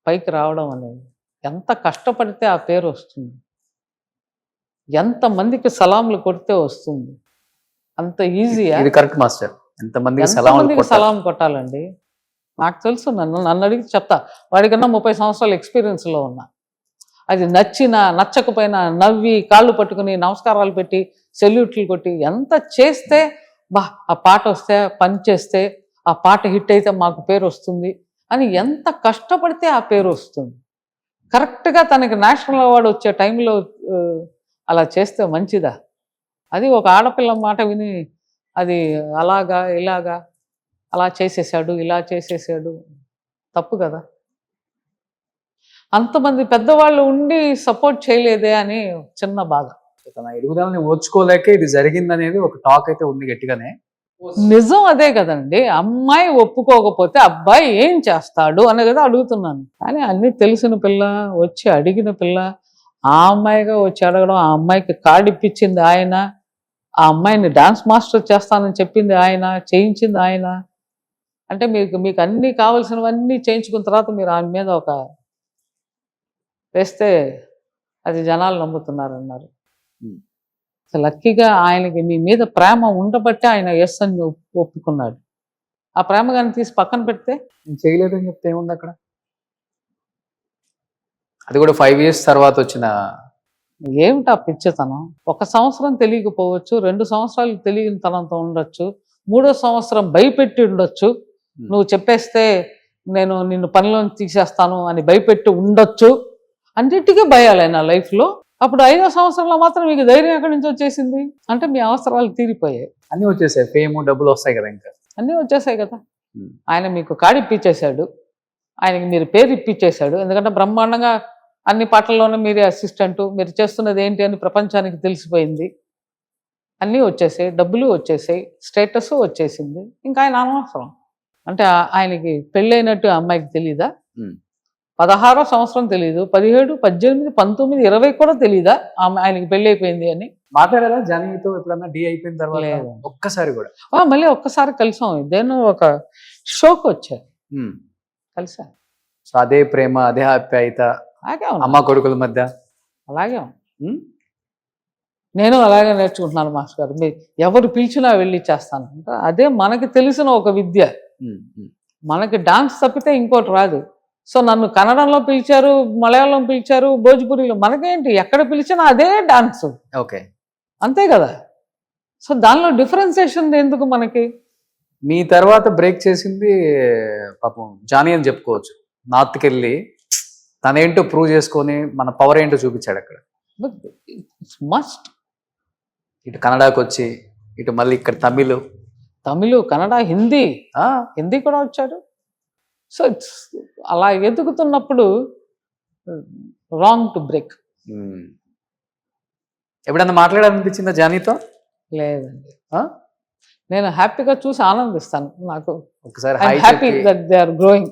పైకి రావడం అనేది. ఎంత కష్టపడితే ఆ పేరు వస్తుంది, ఎంతమందికి సలాంలు కొడితే వస్తుంది. అంత ఈజీయా? ఇది కరెక్ట్ మాస్టర్. ఎంతమందికి సలాం కొట్టాలండి? నాకు తెలుసు, నన్ను అడిగి చెప్తా. వాడికన్నా 30 సంవత్సరాల ఎక్స్పీరియన్స్లో ఉన్నా. అది నచ్చినా నచ్చకపోయినా నవ్వి కాళ్ళు పట్టుకుని నమస్కారాలు పెట్టి సెల్యూట్లు కొట్టి ఎంత చేస్తే ఆ పాట వస్తే పని చేస్తే ఆ పాట హిట్ అయితే మాకు పేరు వస్తుంది అని ఎంత కష్టపడితే ఆ పేరు వస్తుంది. కరెక్ట్గా తనకి నేషనల్ అవార్డు వచ్చే టైంలో అలా చేస్తే మంచిదా? అది ఒక ఆడపిల్ల మాట విని అది అలాగా ఇలాగా అలా చేసేసాడు ఇలా చేసేసాడు, తప్పు కదా. అంతమంది పెద్దవాళ్ళు ఉండి సపోర్ట్ చేయలేదే అని చిన్న బాధ. తన ఎదుగుదలని ఓర్చుకోలేక ఇది జరిగిందనేది ఒక టాక్ అయితే ఉంది గట్టిగానే. నిజం అదే కదండి. అమ్మాయి ఒప్పుకోకపోతే అబ్బాయి ఏం చేస్తాడు అనే కదా అడుగుతున్నాను. కానీ అన్నీ తెలిసిన పిల్ల వచ్చి అడిగిన పిల్ల, ఆ అమ్మాయిగా వచ్చి అడగడం, ఆ అమ్మాయికి కార్డు ఇప్పించింది ఆయన, ఆ అమ్మాయిని డాన్స్ మాస్టర్ చేస్తానని చెప్పింది ఆయన, చేయించింది ఆయన. అంటే మీకు అన్నీ కావాల్సినవన్నీ చేయించుకున్న తర్వాత మీరు ఆమె మీద ఒక వేస్తే అది జనాలు నమ్ముతున్నారన్నారు. లక్కీగా ఆయనకి మీ మీద ప్రేమ ఉండబట్టే ఆయన ఎస్ అని ఒప్పుకున్నాడు. ఆ ప్రేమ కానీ తీసి పక్కన పెడితే చేయలేదని చెప్తే ఏముంది అక్కడ? అది కూడా 5 years తర్వాత వచ్చిన ఏమిటా పిచ్చితనం? 1 సంవత్సరం తెలియకపోవచ్చు, 2 సంవత్సరాలు తెలియని తనంతో ఉండొచ్చు, 3వ సంవత్సరం భయపెట్టి ఉండొచ్చు. నువ్వు చెప్పేస్తే నేను నిన్ను పనిలో తీసేస్తాను అని భయపెట్టి ఉండొచ్చు. అన్నిటికీ భయాలే నా లైఫ్లో. అప్పుడు 5వ సంవత్సరంలో మాత్రం మీకు ధైర్యం ఎక్కడి నుంచి వచ్చేసింది? అంటే మీ అవసరాలు తీరిపోయాయి, అన్నీ వచ్చేసాయి, ఫేమ్ డబ్బులు వస్తాయి కదా, ఇంకా అన్నీ వచ్చేసాయి కదా. ఆయన మీకు కార్డు ఇప్పించేశాడు, ఆయనకి మీరు పేరు ఇప్పించేశాడు. ఎందుకంటే బ్రహ్మాండంగా అన్ని పాటల్లోనే మీరే అసిస్టెంటు, మీరు చేస్తున్నది ఏంటి అని ప్రపంచానికి తెలిసిపోయింది. అన్నీ వచ్చేసాయి, డబ్బులు వచ్చేసాయి, స్టేటస్ వచ్చేసింది. ఇంకా ఆయన అనవసరం. అంటే ఆయనకి పెళ్ళైనట్టు అమ్మాయికి తెలీదా? 16వ సంవత్సరం తెలీదు, 17, 18, 19, 20 కూడా తెలీదా ఆయనకి పెళ్ళి అయిపోయింది అని? మాట్లాడారా జానీతో ఎప్పుడన్నా డీ అయిపోయిన తర్వాత? ఒక్కసారి కూడా. మళ్ళీ ఒక్కసారి కలిసాం, ఇదేనో ఒక షోకి వచ్చారు, కలిసా. సో అదే ప్రేమ, అదే ఆప్యాయత అలాగే అమ్మ కొడుకుల మధ్య అలాగే. నేను అలాగే నేర్చుకుంటున్నాను మాస్టర్ గారు. మీరు ఎవరు పిలిచినా వెళ్ళి చేస్తాను. అదే మనకి తెలిసిన ఒక విద్య. మనకి డాన్స్ తప్పితే ఇంకోటి రాదు. సో నన్ను కన్నడంలో పిలిచారు, మలయాళం పిలిచారు, భోజ్పురిలో, మనకేంటి ఎక్కడ పిలిచినా అదే డాన్స్. ఓకే, అంతే కదా. సో దానిలో డిఫరెన్సియేషన్ ఎందుకు మనకి? మీ తర్వాత బ్రేక్ చేసింది పాపం జానీ అని చెప్పుకోవచ్చు. నార్త్కి వెళ్ళి తనేంటో ప్రూవ్ చేసుకొని మన పవర్ ఏంటో చూపించాడు అక్కడ. మస్ట్. ఇటు కన్నడకు వచ్చి, ఇటు మళ్ళీ ఇక్కడ తమిళ్, కన్నడ, హిందీ కూడా వచ్చాడు. సో ఇట్స్ అలా ఎదుగుతున్నప్పుడు రాంగ్ టు బ్రేక్. ఎప్పుడన్నా మాట్లాడాలనిపించిందా జానీతో? లేదండి, నేను హ్యాపీగా చూసి ఆనందిస్తాను. నాకు ఒకసారి happy that they are growing.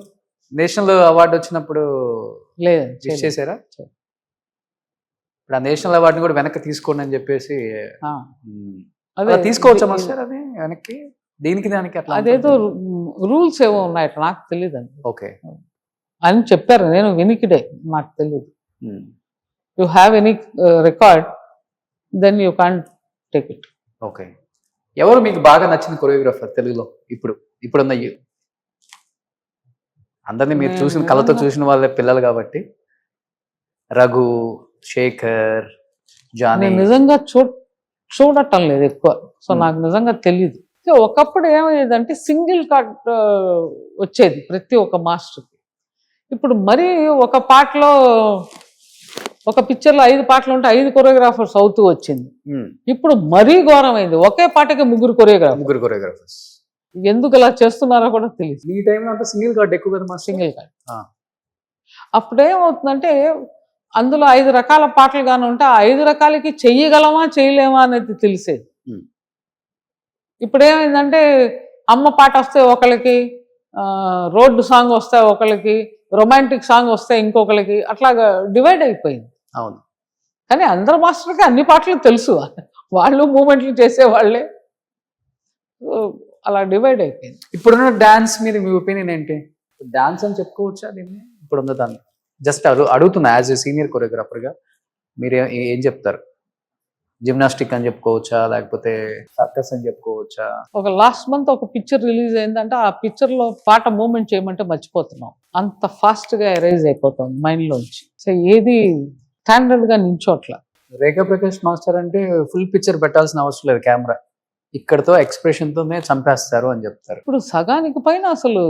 National award వచ్చినప్పుడు లేదు విష్ చేశారా? ఇప్పుడు ఆ నేషనల్ అవార్డుని కూడా వెనక్కి తీసుకోండి అని చెప్పేసి అదే అలా తీసుకోవచ్చా మాస్టర్ అది వెనక్కి? దీనికి దానికి అట్లా అదేదో రూల్స్ ఏవో ఉన్నాయి నాకు తెలియదండి ఓకే. అని చెప్పారు, నేను వినికిడే, నాకు తెలియదు. You have any record then you can't take it. Okay. ఎవరు మీకు బాగా నచ్చిన కొరియోగ్రాఫర్ తెలుగులో ఇప్పుడున్న అందరినీ మీరు చూసిన కళతో చూసిన వాళ్ళే పిల్లలు కాబట్టి? రఘు, శేఖర్, జానీ. నేను నిజంగా చూడటం లేదు ఎక్కువ, సో నాకు నిజంగా తెలియదు. ఒకప్పుడు ఏమయ్యేదంటే సింగిల్ కార్డ్ వచ్చేది ప్రతి ఒక్క మాస్టర్కి. ఇప్పుడు మరీ ఒక పాటలో ఒక పిక్చర్లో 5 పాటలు ఉంటే 5 కొరియోగ్రాఫర్స్ అవుతూ వచ్చింది. ఇప్పుడు మరీ ఘోరమైంది, ఒకే పాటకి 3 కొరియోగ్రాఫర్స్. ఎందుకు ఇలా చేస్తున్నారో కూడా తెలియదు. ఈ టైంలో అంతా సింగిల్ కార్డ్ ఎక్కువ కదా మా సింగిల్ కార్డ్. అప్పుడేమవుతుందంటే అందులో 5 రకాల పాటలు కానీ ఉంటే ఆ 5 రకాలకి చెయ్యగలమా చేయలేమా అనేది తెలిసేది. ఇప్పుడు ఏమైందంటే అమ్మ పాట వస్తే ఒకళ్ళకి, రోడ్డు సాంగ్ వస్తే ఒకళ్ళకి, రొమాంటిక్ సాంగ్ వస్తే ఇంకొకరికి, అట్లాగా డివైడ్ అయిపోయింది. అవును. కానీ అందరు మాస్టర్కి అన్ని పాటలు తెలుసు, వాళ్ళు మూమెంట్లు చేసేవాళ్ళే, అలా డివైడ్ అయిపోయింది. ఇప్పుడున్న డాన్స్ మీద మీ ఒపీనియన్ ఏంటి? డాన్స్ అని చెప్పుకోవచ్చా దీన్ని ఇప్పుడున్న దాన్ని? జస్ట్ అడుగుతున్నా యాజ్ ఏ సీనియర్ కొరియోగ్రాఫర్గా మీరు ఏం చెప్తారు? జిమ్నాస్టిక్ అని చెప్పుకోవచ్చా, లేకపోతే సర్కస్ అని చెప్పుకోవచ్చా? ఒక లాస్ట్ మంత్ ఒక పిక్చర్ రిలీజ్ అయిందంటే ఆ పిక్చర్లో పాట మూమెంట్ చేయమంటే మర్చిపోతున్నాం, అంత ఫాస్ట్గా ఎరైజ్ అయిపోతాం మైండ్లోంచి. సో ఏది స్టాండర్డ్గా నించోట్ల. రేఖా ప్రకాష్ మాస్టర్ అంటే ఫుల్ పిక్చర్ పెట్టాల్సిన అవసరం లేదు, కెమెరా ఇక్కడతో ఎక్స్ప్రెషన్తోనే చంపేస్తారు అని చెప్తారు. ఇప్పుడు సగానికి పైన అసలు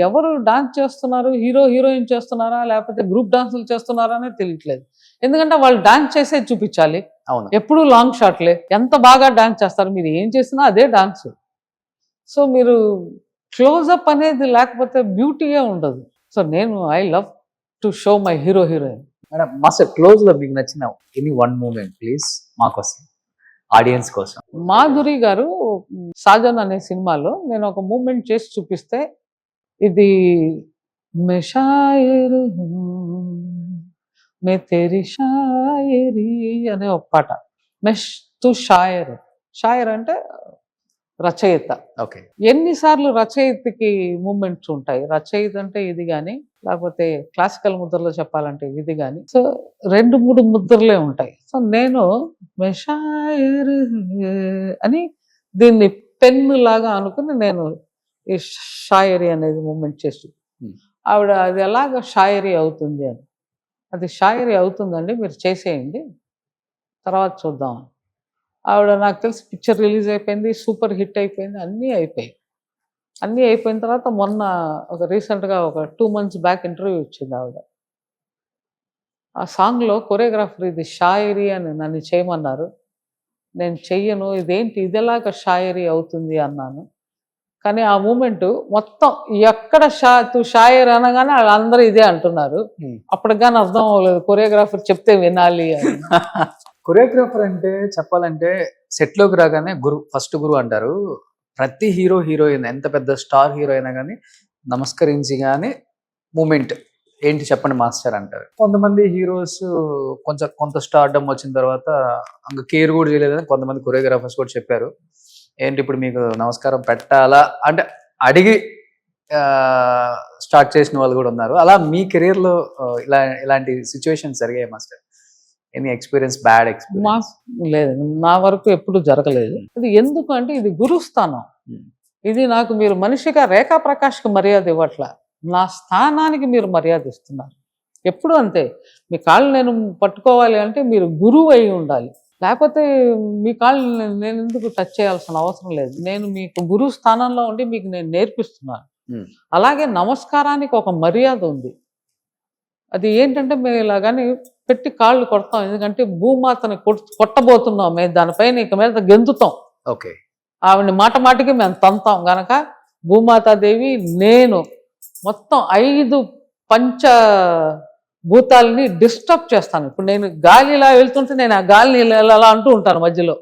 ఎవరు డాన్స్ చేస్తున్నారు, హీరోయిన్ చేస్తున్నారా లేకపోతే గ్రూప్ డాన్సులు చేస్తున్నారా అనేది తెలియట్లేదు. ఎందుకంటే వాళ్ళు డాన్స్ చేసే చూపించాలి, అవును, ఎప్పుడు లాంగ్ షాట్లే, ఎంత బాగా డాన్స్ చేస్తారు, మీరు ఏం చేసినా అదే డాన్స్. సో మీరు క్లోజప్ అనేది లేకపోతే బ్యూటీయే ఉండదు. So I love to show my heroine. Madam master close లో మీకు నచ్చిన ఎనీ వన్ మూమెంట్ ప్లీజ్ మాకోసం, ఆడియన్స్ కోసం. మాధురి గారు సాజన్ అనే సినిమాలో నేను ఒక మూమెంట్ చేసి చూపిస్తే, ఇది మే షాయర్ మే తెరి షాయరీ అనే ఒక పాట. మెష్ తు షాయర్ అంటే రచయిత. ఓకే. ఎన్నిసార్లు రచయితకి మూమెంట్స్ ఉంటాయి, రచయిత అంటే ఇది కానీ, లేకపోతే క్లాసికల్ ముద్రలో చెప్పాలంటే ఇది కానీ, సో 2-3 ముద్రలే ఉంటాయి. సో నేను మెషాయర్ అని దీన్ని పెన్ను లాగా అనుకుని నేను ఈ షాయరీ అనేది మూమెంట్ చేసి ఆవిడ అది ఎలాగ షాయరీ అవుతుంది అని, అది షాయరీ అవుతుందండి మీరు చేసేయండి తర్వాత చూద్దాం. ఆవిడ నాకు తెలిసి పిక్చర్ రిలీజ్ అయిపోయింది, సూపర్ హిట్ అయిపోయింది, అన్నీ అయిపోయిన తర్వాత మొన్న రీసెంట్గా ఒక 2 months బ్యాక్ ఇంటర్వ్యూ ఇచ్చింది ఆవిడ. ఆ సాంగ్లో కొరియోగ్రాఫర్ ఇది షాయరీ అని నన్ను చేయమన్నారు, నేను చెయ్యను, ఇదేంటి ఇదేలాగా షాయరీ అవుతుంది అన్నాను. కానీ ఆ మూమెంట్ మొత్తం ఎక్కడ షాయర్ అనగానే వాళ్ళందరూ ఇదే అంటున్నారు. అప్పటికి కానీ అర్థం అవ్వలేదు, కొరియోగ్రాఫర్ చెప్తే వినాలి అని. కొరియోగ్రాఫర్ అంటే చెప్పాలంటే సెట్లోకి రాగానే ఫస్ట్ గురు అంటారు. ప్రతి హీరోయిన్ ఎంత పెద్ద స్టార్ హీరో అయినా కానీ నమస్కరించి కానీ మూమెంట్ ఏంటి చెప్పండి మాస్టర్ అంటారు. కొంతమంది హీరోస్ కొంత స్టార్డమ్ వచ్చిన తర్వాత ఇంకా కేర్ కూడా చేయలేదని కొంతమంది కొరియోగ్రాఫర్స్ కూడా చెప్పారు. ఏంటి ఇప్పుడు మీకు నమస్కారం పెట్టాలా అంటే అడిగి స్టార్ట్ చేసిన వాళ్ళు కూడా ఉన్నారు. అలా మీ కెరీర్లో ఇలాంటి సిచ్యువేషన్స్ జరిగాయి master? Any experience, bad experience? లేదు, నా వరకు ఎప్పుడు జరగలేదు. ఇది ఎందుకు అంటే ఇది గురుస్థానం. ఇది నాకు మీరు మనిషిగా రేఖా ప్రకాష్కి మర్యాద ఇవ్వట్లా, నా స్థానానికి మీరు మర్యాద ఇస్తున్నారు. ఎప్పుడు అంతే, మీ కాళ్ళు నేను పట్టుకోవాలి అంటే మీరు గురువు అయి ఉండాలి, లేకపోతే మీ కాళ్ళు నేను ఎందుకు టచ్ చేయాల్సిన అవసరం లేదు. నేను మీకు గురువు స్థానంలో ఉండి మీకు నేను నేర్పిస్తున్నాను. అలాగే నమస్కారానికి ఒక మర్యాద ఉంది. అది ఏంటంటే మేము ఇలాగని పెట్టి కాళ్ళు కొడతాం, ఎందుకంటే భూమాతని కొట్టబోతున్నాం మేము, దానిపైన ఇక మీద గెంతుతాం. ఓకే. ఆవిడని మాటికి మేము తంతాం గనక భూమాతాదేవి నేను మొత్తం 5 పంచభూతాలని డిస్టర్బ్ చేస్తాను. ఇప్పుడు నేను గాలి ఇలా వెళ్తుంటే నేను ఆ గాలిని ఇలా అంటూ ఉంటాను మధ్యలో.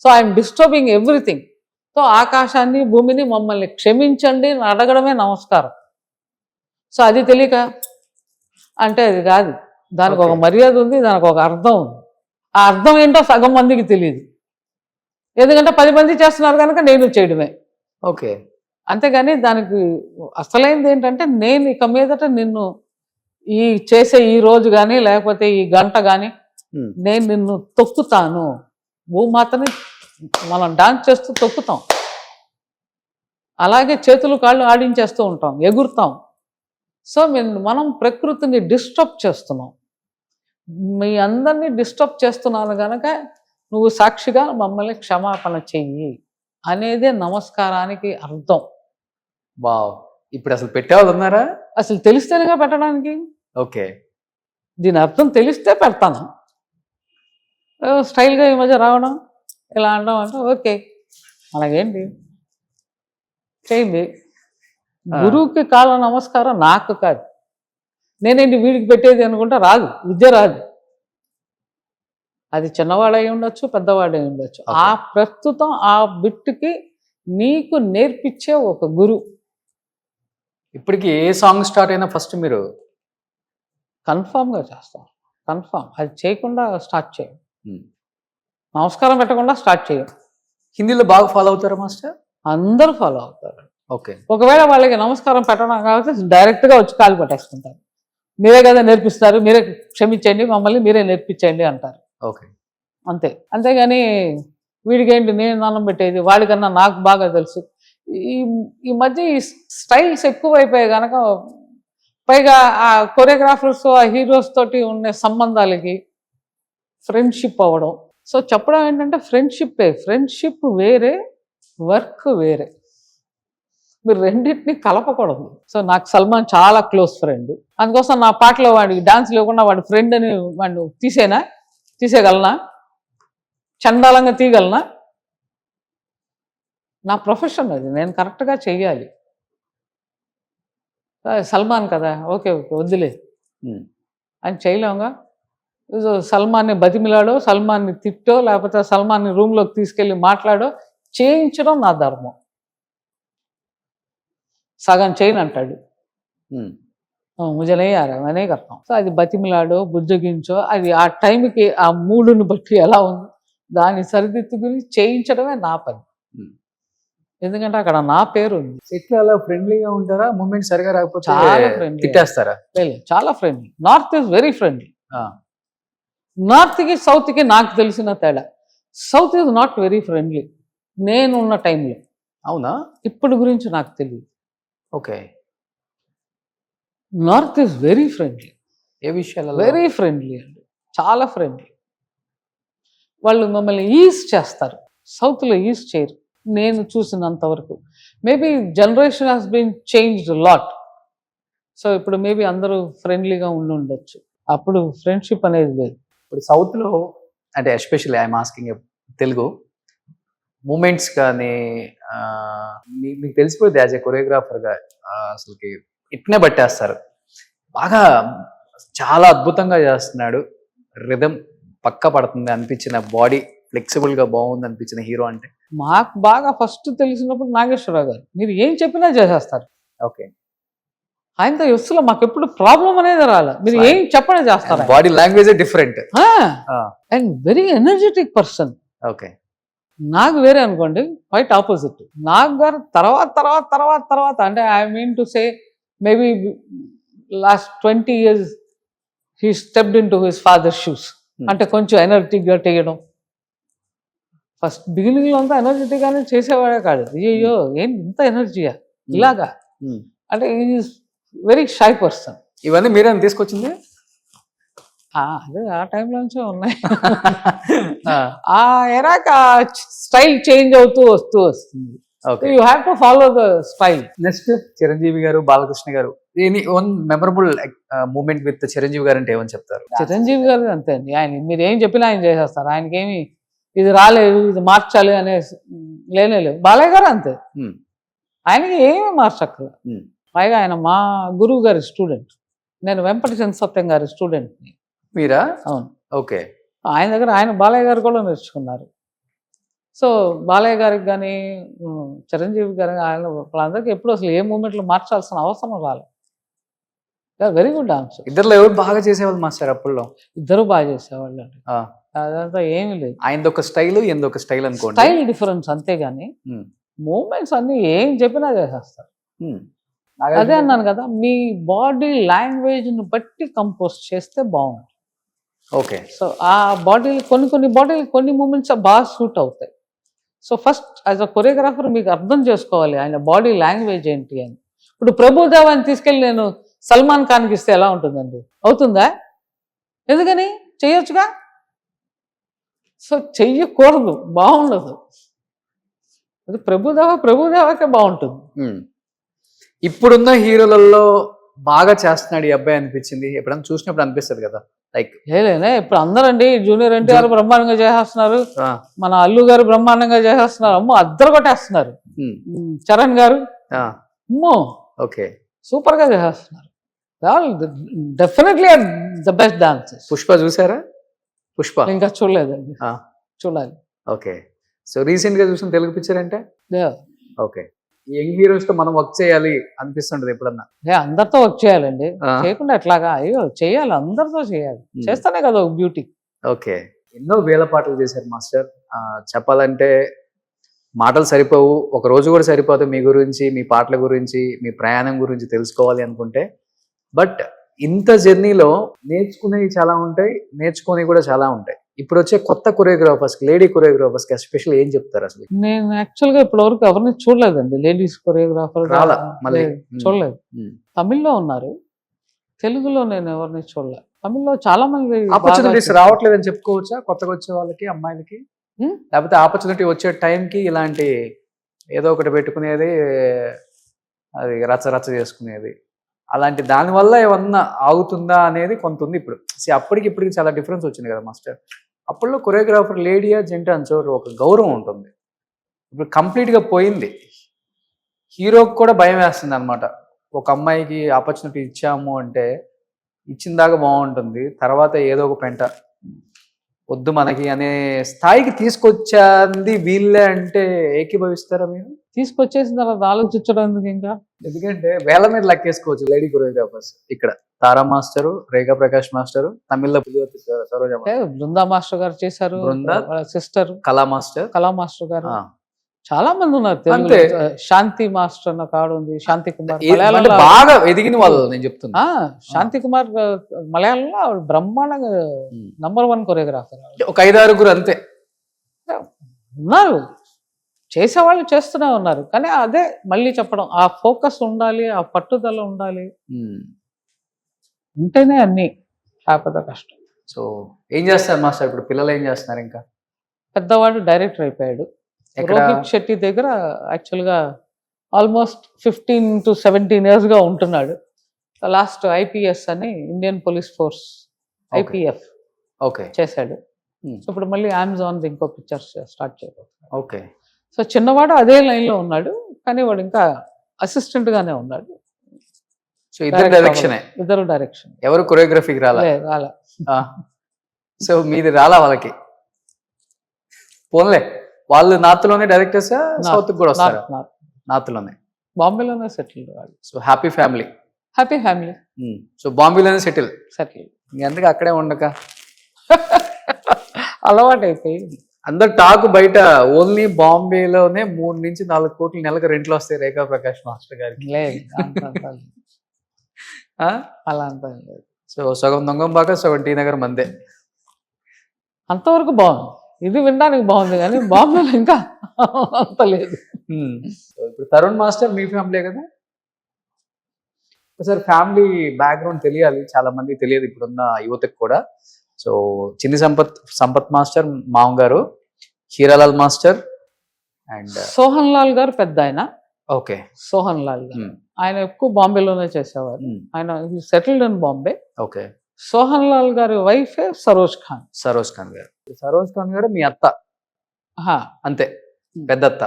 So I'm disturbing everything. So ఆకాశాన్ని భూమిని మమ్మల్ని క్షమించండి అని అడగడమే నమస్కారం. సో అది తెలియక అంటే అది కాదు, దానికి ఒక Okay. మర్యాద ఉంది, దానికి ఒక అర్థం ఉంది. ఆ అర్థం ఏంటో సగం మందికి తెలియదు. ఎందుకంటే 10 మంది చేస్తున్నారు కనుక నేను చేయడమే. ఓకే. అంతేగాని దానికి అసలైనది ఏంటంటే నేను ఇక మీదట నిన్ను ఈ చేసే ఈ రోజు కానీ లేకపోతే ఈ గంట కానీ నేను నిన్ను తొక్కుతాను. భూమాతని మనం డాన్స్ చేస్తూ తొక్కుతాం, అలాగే చేతులు కాళ్ళు ఆడించేస్తూ ఉంటాం, ఎగురుతాం. సో మనం ప్రకృతిని డిస్టర్బ్ చేస్తున్నాం. మీ అందరినీ డిస్టర్బ్ చేస్తున్నాను కనుక నువ్వు సాక్షిగా మమ్మల్ని క్షమాపణ చెయ్యి అనేదే నమస్కారానికి అర్థం. వావ్, ఇప్పుడు అసలు పెట్టేవాళ్ళు ఉన్నారా? అసలు తెలిస్తేనేగా పెట్టడానికి. ఓకే. దీని అర్థం తెలిస్తే పెడతాను. స్టైల్గా ఈ మధ్య రావడం ఇలా అనడం అంటే ఓకే, అలాగేంటి చేయండి. గురువుకి కాళ్ళ నమస్కారం నాకు కాదు, నేనేంటి వీడికి పెట్టేది అనుకుంటా రాదు, విద్య రాదు. అది చిన్నవాడై ఉండొచ్చు, పెద్దవాడై ఉండొచ్చు. Okay. ఆ ప్రస్తుతం ఆ బిట్టుకి నీకు నేర్పించే ఒక గురువు. ఇప్పటికి ఏ సాంగ్ స్టార్ట్ అయినా ఫస్ట్ మీరు కన్ఫామ్గా చేస్తాం, కన్ఫామ్. అది చేయకుండా స్టార్ట్ చేయం, Hmm. నమస్కారం పెట్టకుండా స్టార్ట్ చేయం. హిందీలో బాగా ఫాలో అవుతారా మాస్టర్? అందరూ ఫాలో అవుతారు. ఓకే. ఒకవేళ వాళ్ళకి నమస్కారం పెట్టడం కాబట్టి డైరెక్ట్గా వచ్చి కాలు పట్టేసుకుంటారు. మీరే కదా నేర్పిస్తారు, మీరే క్షమించండి, మమ్మల్ని మీరే నేర్పించండి అంటారు. ఓకే. అంతే. అంతేగాని వీడికేంటి నేను అన్నం పెట్టేది, వాడికన్నా నాకు బాగా తెలుసు. ఈ ఈ మధ్య ఈ స్టైల్స్ ఎక్కువైపోయాయి కనుక, పైగా ఆ కొరియోగ్రాఫర్స్ ఆ హీరోస్ తోటి ఉండే సంబంధాలకి ఫ్రెండ్షిప్ అవ్వడం. సో చెప్పడం ఏంటంటే ఫ్రెండ్షిప్ వేరే, వర్క్ వేరే. మీరు రెండింటిని కలపకూడదు. సో నాకు సల్మాన్ చాలా క్లోజ్ ఫ్రెండ్, అందుకోసం నా పాటలో వాడికి డాన్స్ లేకుండా వాడి ఫ్రెండ్ అని వాడిని తీసేయగలనా? చండాలంగా తీయగలనా? నా ప్రొఫెషన్ అది, నేను కరెక్ట్గా చెయ్యాలి. సల్మాన్ కదా, ఓకే ఓకే వద్దులే అని చేయలేముగా. సల్మాన్ని బతిమిలాడో, సల్మాన్ని తిట్టో, లేకపోతే సల్మాన్ని రూమ్లోకి తీసుకెళ్ళి మాట్లాడో చేయించడం నా ధర్మం. సగం చేయను అంటాడు, ముజనే అనే కర్తం. సో అది బతిమిలాడో బుజ్జగించో, అది ఆ టైంకి ఆ మూడుని బట్టి ఎలా ఉంది దాన్ని సరిదిద్దుకుని చేయించడమే నా పని. ఎందుకంటే అక్కడ నా పేరు ఉంది. ఎట్లా అలా ఫ్రెండ్లీగా ఉంటారా? మూమెంట్ సరిగా రాకపోతే చాలా ఫ్రెండ్లీ, తిట్టేస్తారా? చాలా friendly. North is very friendly. నార్త్కి సౌత్కి నాకు తెలిసిన తేడా, south is not very friendly నేనున్న టైంలో. అవునా? ఇప్పుడు గురించి నాకు తెలియదు. Okay. North is very friendly, ఏ విషయాలలో? వెరీ ఫ్రెండ్లీ అండి, చాలా ఫ్రెండ్లీ. వాళ్ళు మమ్మల్ని ఈజ్ చేస్తారు, సౌత్లో ఈజ్ చేయరు నేను చూసినంత వరకు. Maybe generation has been changed lot. So ఇప్పుడు మేబీ అందరూ ఫ్రెండ్లీగా ఉండి ఉండొచ్చు, అప్పుడు ఫ్రెండ్షిప్ అనేది లేదు. ఇప్పుడు సౌత్లో అంటే especially I'm asking Telugu moments కానీ మీకు తెలిసిపోయింది యాజ్ ఏ కొరియోగ్రాఫర్గా, అసలుకి ఇట్నే పట్టేస్తారు. బాగా చాలా అద్భుతంగా చేస్తున్నాడు, రిథం పక్క పడుతుంది అనిపించిన, బాడీ ఫ్లెక్సిబుల్గా బాగుంది అనిపించిన హీరో అంటే? మాకు బాగా ఫస్ట్ తెలిసినప్పుడు నాగేశ్వరరావు గారు, మీరు ఏం చెప్పినా చేసేస్తారు. ఓకే. ఆయనతో ఎస్సులో మాకు ఎప్పుడు ప్రాబ్లం అనేది రాలే, మీరు ఏం చెప్పనే చేస్తారు. Body language different and very energetic person. Okay. నాకు వేరే అనుకోండి, క్వైట్ ఆపోజిట్. నాగ్ గారు తర్వాత తర్వాత తర్వాత తర్వాత అంటే I mean to say maybe last 20 years he stepped in to his father shoes. అంటే కొంచెం ఎనర్జెటిక్గా చేయడం. ఫస్ట్ బిగినింగ్లో అంతా ఎనర్జెటిక్గానే చేసేవాడే కాదు. అయ్యో ఏం ఇంత ఎనర్జీయా ఇలాగా అంటే ఈజ్ వెరీ షై పర్సన్. ఇవన్నీ మీరేనా తీసుకొచ్చింది? అదే ఆ టైంలోంచే ఉన్నాయి. ఆ ఎరాక స్టైల్ చేంజ్ అవుతూ వస్తుంది. You have to follow the style. Next Chiranjeevi garu, Balakrishna garu, any one memorable moment with Chiranjeevi garu అంటే ఏమని చెప్తారు? చిరంజీవి గారు అంతే అండి, ఆయన మీరు ఏం చెప్పినా ఆయన చేసేస్తారు. ఆయనకేమి ఇది రాలేదు ఇది మార్చాలి అనే లేనేలేదు. బాలయ్య గారు అంతే, ఆయనకి ఏమీ మార్చక్కర్లేదు. పైగా ఆయన మా గురువు గారి స్టూడెంట్, నేను వెంపటి సత్యం గారి స్టూడెంట్ని. మీరా? అవును. ఓకే. ఆయన దగ్గర ఆయన బాలయ్య గారు కూడా నేర్చుకున్నారు. సో బాలయ్య గారికి కానీ చిరంజీవి గారి ఆయన వాళ్ళందరికీ ఎప్పుడు అసలు ఏ మూమెంట్లో మార్చాల్సిన అవసరం రాలేదు. Very good dancer. ఇద్దరులో ఎవరు బాగా చేసేవాళ్ళు మాస్టర్ అప్పుల్లో? ఇద్దరు బాగా చేసేవాళ్ళు అండి. ఆ, అదంతా ఏమీ లేదు. ఆయనదొక స్టైల్ ఈయనదొక స్టైల్ అనుకోండి. స్టైల్ డిఫరెన్స్ అంతేగాని ఉమ్, మూమెంట్స్ అన్ని ఏం చెప్పినా చేసేస్తారు. ఉమ్. అదే అన్నాను కదా, మీ బాడీ లాంగ్వేజ్ ను బట్టి కంపోజ్ చేస్తే బాగుంటుంది. ఓకే. సో ఆ బాడీలు కొన్ని బాడీలు కొన్ని మూమెంట్స్ బాగా సూట్ అవుతాయి. So first as a choreographer మీకు అర్థం చేసుకోవాలి ఆయన బాడీ లాంగ్వేజ్ ఏంటి అని. ఇప్పుడు ప్రభుదేవాన్ని తీసుకెళ్ళి నేను సల్మాన్ ఖాన్కి ఇస్తే ఎలా ఉంటుందండి? అవుతుందా? ఎందుకని? చెయ్యొచ్చుగా. సో చెయ్యకూడదు, బాగుండదు. అది ప్రభుదేవాకే బాగుంటుంది. ఉమ్. ఇప్పుడున్న హీరోలలో బాగా చేస్తున్నాడు ఈ అబ్బాయి అనిపించింది ఎప్పుడైనా చూసినప్పుడు అనిపిస్తుంది కదా, లైక్ ఏలేనే ఇప్పుడు అందరండి జూనియర్ ఎన్టీఆర్ బ్రహ్మాండంగా చేసేస్తున్నారు, మన అల్లు గారు బ్రహ్మాండంగా చేసేస్తున్నారు, అమ్మో అద్దరు కొట్టేస్తున్నారు. చరణ్ గారు అమ్మో ఓకే సూపర్ గా చేసేస్తున్నారు. Definitely the best dances. Pushpa చూసారా? పుష్ప ఇంకా చూడలేదండి, ఆ, చూడాలి. ఓకే. సో రీసెంట్ గా చూసిన తెలుగు పిక్చర్ అంటే Yeah. ఓకే. యంగ్ హీరోస్ తో మనం వర్క్ చేయాలి అనిపిస్తుంటది ఎప్పుడన్నా? అందరితో వర్క్ చేయాలండి, ఆ. చేయకుండా ఎట్లాగా? అయ్యో చేయాలి, అందరితో చేయాలి, చేస్తానే కదా ఒక బ్యూటీ. ఓకే. ఎన్నో వేల పాటలు చేశారు మాస్టర్. చెప్పాలంటే మాటలు సరిపోవు, ఒక రోజు కూడా సరిపోదు మీ గురించి, మీ పాటల గురించి, మీ ప్రయాణం గురించి తెలుసుకోవాలి అనుకుంటే. బట్ ఇంత జర్నీలో నేర్చుకునేవి చాలా ఉంటాయి, నేర్చుకునేవి కూడా చాలా ఉంటాయి. ఇప్పుడు వచ్చే కొత్త కొరియోగ్రాఫర్స్, లేడీ కొరియోగ్రాఫర్స్ కి ఎస్పెషల్ ఏం చెప్తారు అసలు? నేను యాక్చువల్ గా ఇప్పటి వరకు ఎవరిని చూడలేదండి లేడీస్ కొరియోగ్రాఫర్, రాలా మళ్ళీ? చూడలేదు. తమిళ్లో ఉన్నారు, తెలుగులో నేను ఎవరిని చూడలేదు. తమిళ్లో చాలా మంది ఆపర్చునిటీస్ రావట్లేదని చెప్పుకోవచ్చా కొత్తగా వచ్చే వాళ్ళకి, అమ్మాయిలకి? లేకపోతే ఆపర్చునిటీ వచ్చే టైంకి ఇలాంటి ఏదో ఒకటి పెట్టుకునేది, అది రచ్చ రచ్చ చేసుకునేది, అలాంటి దానివల్ల ఏమన్నా ఆగుతుందా అనేది కొంత ఉంది. ఇప్పుడు అప్పటికి ఇప్పటికి చాలా డిఫరెన్స్ వచ్చింది కదా మాస్టర్. అప్పట్లో కొరియోగ్రాఫర్ లేడీయా జెంట్ అని చోటు ఒక గౌరవం ఉంటుంది, ఇప్పుడు కంప్లీట్గా పోయింది. హీరోకి కూడా భయం వేస్తుంది అనమాట. ఒక అమ్మాయికి ఆపర్చునిటీ ఇచ్చాము అంటే ఇచ్చిన దాకా బాగుంటుంది, తర్వాత ఏదో ఒక పెంట వద్దు మనకి అనే స్థాయికి తీసుకొచ్చింది వీళ్ళే అంటే ఏకీభవిస్తారా మీరు? తీసుకొచ్చేసిన తర్వాత ఆలోచించడం ఎందుకు ఇంకా? ఎందుకంటే వేల మీద లెక్కేసుకోవచ్చు లేడీ కొరియోగ్రాఫర్స్. ఇక్కడ తారా మాస్టరు, రేఖా ప్రకాష్ మాస్టరు, తమిళ్లో పులివర్తి సరోజ, బృందా మాస్టర్ గారు చేశారు, బృందా, సిస్టర్ కళా మాస్టర్, కళా మాస్టర్ గారు, ఆ, చాలా మంది ఉన్నారు. అంతే. శాంతి మాస్టర్ అన్న కాడు ఉంది, శాంతి కుమార్ అంటే మలయాళంలో. బాగా ఎదిగిన వాళ్ళు నేను చెప్తున్నా. శాంతి కుమార్ మలయాళంలో ఆవిడ బ్రహ్మాండంగా #1 కొరియోగ్రాఫర్. ఒక 5-6 అంతే ఉన్నారు, చేసేవాళ్ళు చేస్తూనే ఉన్నారు. కానీ అదే మళ్ళీ చెప్పడం, ఆ ఫోకస్ ఉండాలి, ఆ పట్టుదల ఉండాలి, ఉంటేనే అన్ని, లేకపోతే కష్టం. సో ఏం చేస్తారు మాస్టర్ ఇప్పుడు? పిల్లలు ఏం చేస్తున్నారు? ఇంకా పెద్దవాడు డైరెక్టర్ అయిపోయాడు. ఎక్కడ? రోహిత్ శెట్టి దగ్గర యాక్చువల్గా ఆల్మోస్ట్ 15 to 17 years గా ఉంటున్నాడు. లాస్ట్ IPS అని Indian police force IPF okay చేశాడు. సో ఇప్పుడు మళ్ళీ అమెజాన్ ఇంకో పిక్చర్స్ స్టార్ట్ చేయబోతున్నాడు. ఓకే. సో చిన్నవాడు అదే లైన్లో ఉన్నాడు, కానీ వాడు ఇంకా అసిస్టెంట్ గానే ఉన్నాడు. సో ఇద్దరు డైరెక్షనే? ఇద్దరు డైరెక్షన్. ఎవరు కొరియోగ్రఫీకి రాలా? రాలా. సో మీది రాలా వాళ్ళకి? పోన్లే, వాళ్ళు నార్త్ లోనే డైరెక్టర్స్, సౌత్ కూడా వస్తారు? నార్త్ లోనే, బాంబేలోనే సెటిల్ వాళ్ళు. So happy family. Happy family. So బాంబేలోనే సెటిల్. అందుకే అక్కడే ఉండక అలవాటు అయిపోయి అందరు టాక్ బయట ఓన్లీ బాంబేలోనే 3 నుంచి 4 కోట్లు నెలకు రెంట్లు వస్తాయి రేఖా ప్రకాష్ మాస్టర్ గారికి. లేదు అలా అంతా లేదు. సో సగం దొంగంబాక సగం టీ నగర్ మందే. అంతవరకు బాగుంది, ఇది వినడానికి బాగుంది, కానీ బాంబేలో ఇంకా అంత లేదు. ఇప్పుడు తరుణ్ మాస్టర్ మీ ఫ్యామిలీ కదా? ఒకసారి ఫ్యామిలీ బ్యాక్గ్రౌండ్ తెలియాలి, చాలా మంది తెలియదు ఇప్పుడున్న యువతకు కూడా. సో చిన్ని సంపత్ మాస్టర్ మామగారు, హీరాలాల్ మాస్టర్ అండ్ సోహన్ లాల్ గారు పెద్ద ఆయన. ఓకే. సోహన్ లాల్ గారు ఆయన ఎక్కువ బాంబేలోనే చేసేవారు. ఆయన settled in Bombay. Okay. Sohan Lal గారి వైఫ్ సరోజ్ ఖాన్. సరోజ్ ఖాన్ గారు. సరోజ్ ఖాన్ గారు మీ అత్త? అంతే, పెద్ద అత్త?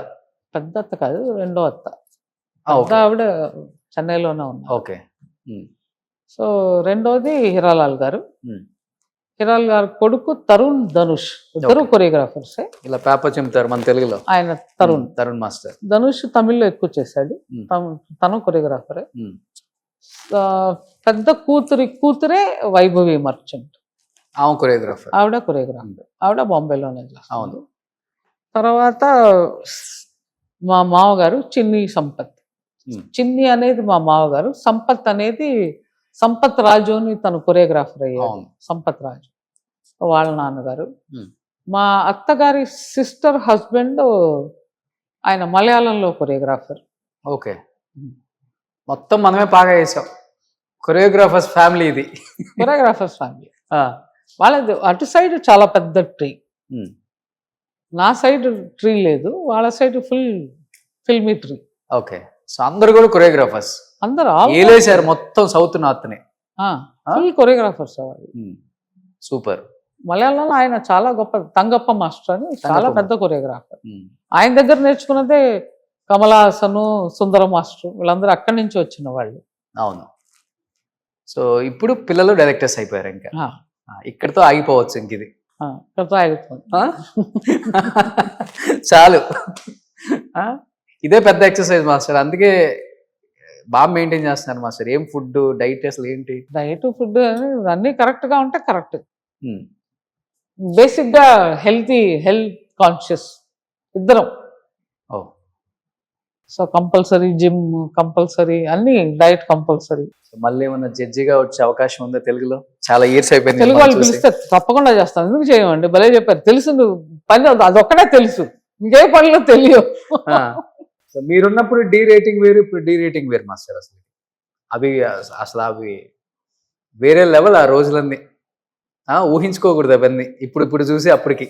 పెద్ద అత్త కాదు, రెండో అత్త. ఆవిడ చెన్నైలోనే ఉన్నారు. ఓకే. సో రెండోది హీరాలాల్ గారు. హీరాల్ గారి కొడుకు తరుణ్ ధనుష్, ఇద్దరు కొరియోగ్రాఫర్స్. ఇలా పేపర్ చెప్తారు మన తెలుగులో. ఆయన తరుణ్ మాస్టర్. ధనుష్ తమిళ్లో ఎక్కువ చేశాడు, తను కొరియోగ్రాఫరే. పెద్ద కూతురే వైభవి మర్చెంట్, ఆమె కొరియోగ్రాఫర్. ఆవిడ కొరియోగ్రాఫర్. ఆవిడ బాంబేలోనే చేస్తుంది. అవును. తర్వాత మా మామగారు చిన్ని సంపత్. చిన్ని అనేది మా మామగారు, సంపత్ అనేది సంపత్ రాజు అని తను కొరియోగ్రాఫర్ అయ్యారు. అవును. సంపత్ రాజు వాళ్ళ నాన్నగారు. Hmm. మా అత్తగారి సిస్టర్ హస్బెండ్ ఆయన మలయాళంలో కొరియోగ్రాఫర్. ఓకే, మొత్తం మనమే బాగా చేసాం. కొరియోగ్రాఫర్స్ ఫ్యామిలీ ఇది. Choreographers family. వాళ్ళది అటు సైడ్ చాలా పెద్ద ట్రీ, నా సైడ్ ట్రీ లేదు, వాళ్ళ side full filmy tree. Okay, so అందరు కూడా కొరియోగ్రాఫర్స్ అందరూ ఏలేసారు మొత్తం సౌత్ నార్త్ ని. Full choreographers. సూపర్. మలయాళంలో ఆయన చాలా గొప్ప, తంగప్ప మాస్టర్ అని చాలా తంగప్ప. పెద్ద కొరియోగ్రాఫర్. ఆయన దగ్గర నేర్చుకున్నదే కమలాసను, సుందర మాస్టర్, వీళ్ళందరూ అక్కడి నుంచి వచ్చిన వాళ్ళు. అవును. సో ఇప్పుడు పిల్లలు డైరెక్టర్స్ అయిపోయారు, ఇంకా ఇక్కడితో ఆగిపోవచ్చు. ఇంక ఇది ఇక్కడితో ఆగుతుంది. చాలు. ఇదే పెద్ద ఎక్సర్సైజ్ మాస్టర్, అందుకే బాగా మెయింటైన్ చేస్తున్నారు మాస్టర్. ఏం ఫుడ్ డైట్ అసలు ఏంటి? డైట్ ఫుడ్ అన్నీ కరెక్ట్ గా ఉంటే కరెక్ట్. బేసిక్ గా హెల్త్ కాన్షియస్ ఇద్దరం. ఓ, సో కంపల్సరీ జిమ్ కంపల్సరీ, అన్ని డైట్ కంపల్సరీ. మళ్ళీ ఏమన్నా జడ్జిగా వచ్చే అవకాశం ఉందా తెలుగులో? చాలా ఇయర్స్ అయిపోయింది తెలుగు వాళ్ళు పిలిస్తే తప్పకుండా చేస్తాను. ఎందుకు చేయమండి, భలే చెప్పారు. తెలుసు పని అదొక్కడే తెలుసు, ఇంకే పనులు తెలియవు. సో మీరున్నప్పుడు డి రేటింగ్ వేరు, ఇప్పుడు డి రేటింగ్ వేరు మాస్టర్. అసలు అవి వేరే లెవెల్. ఆ రోజులన్నీ ఊహించుకోకూడదు అవన్నీ. ఇప్పుడు చూసి అప్పటికి.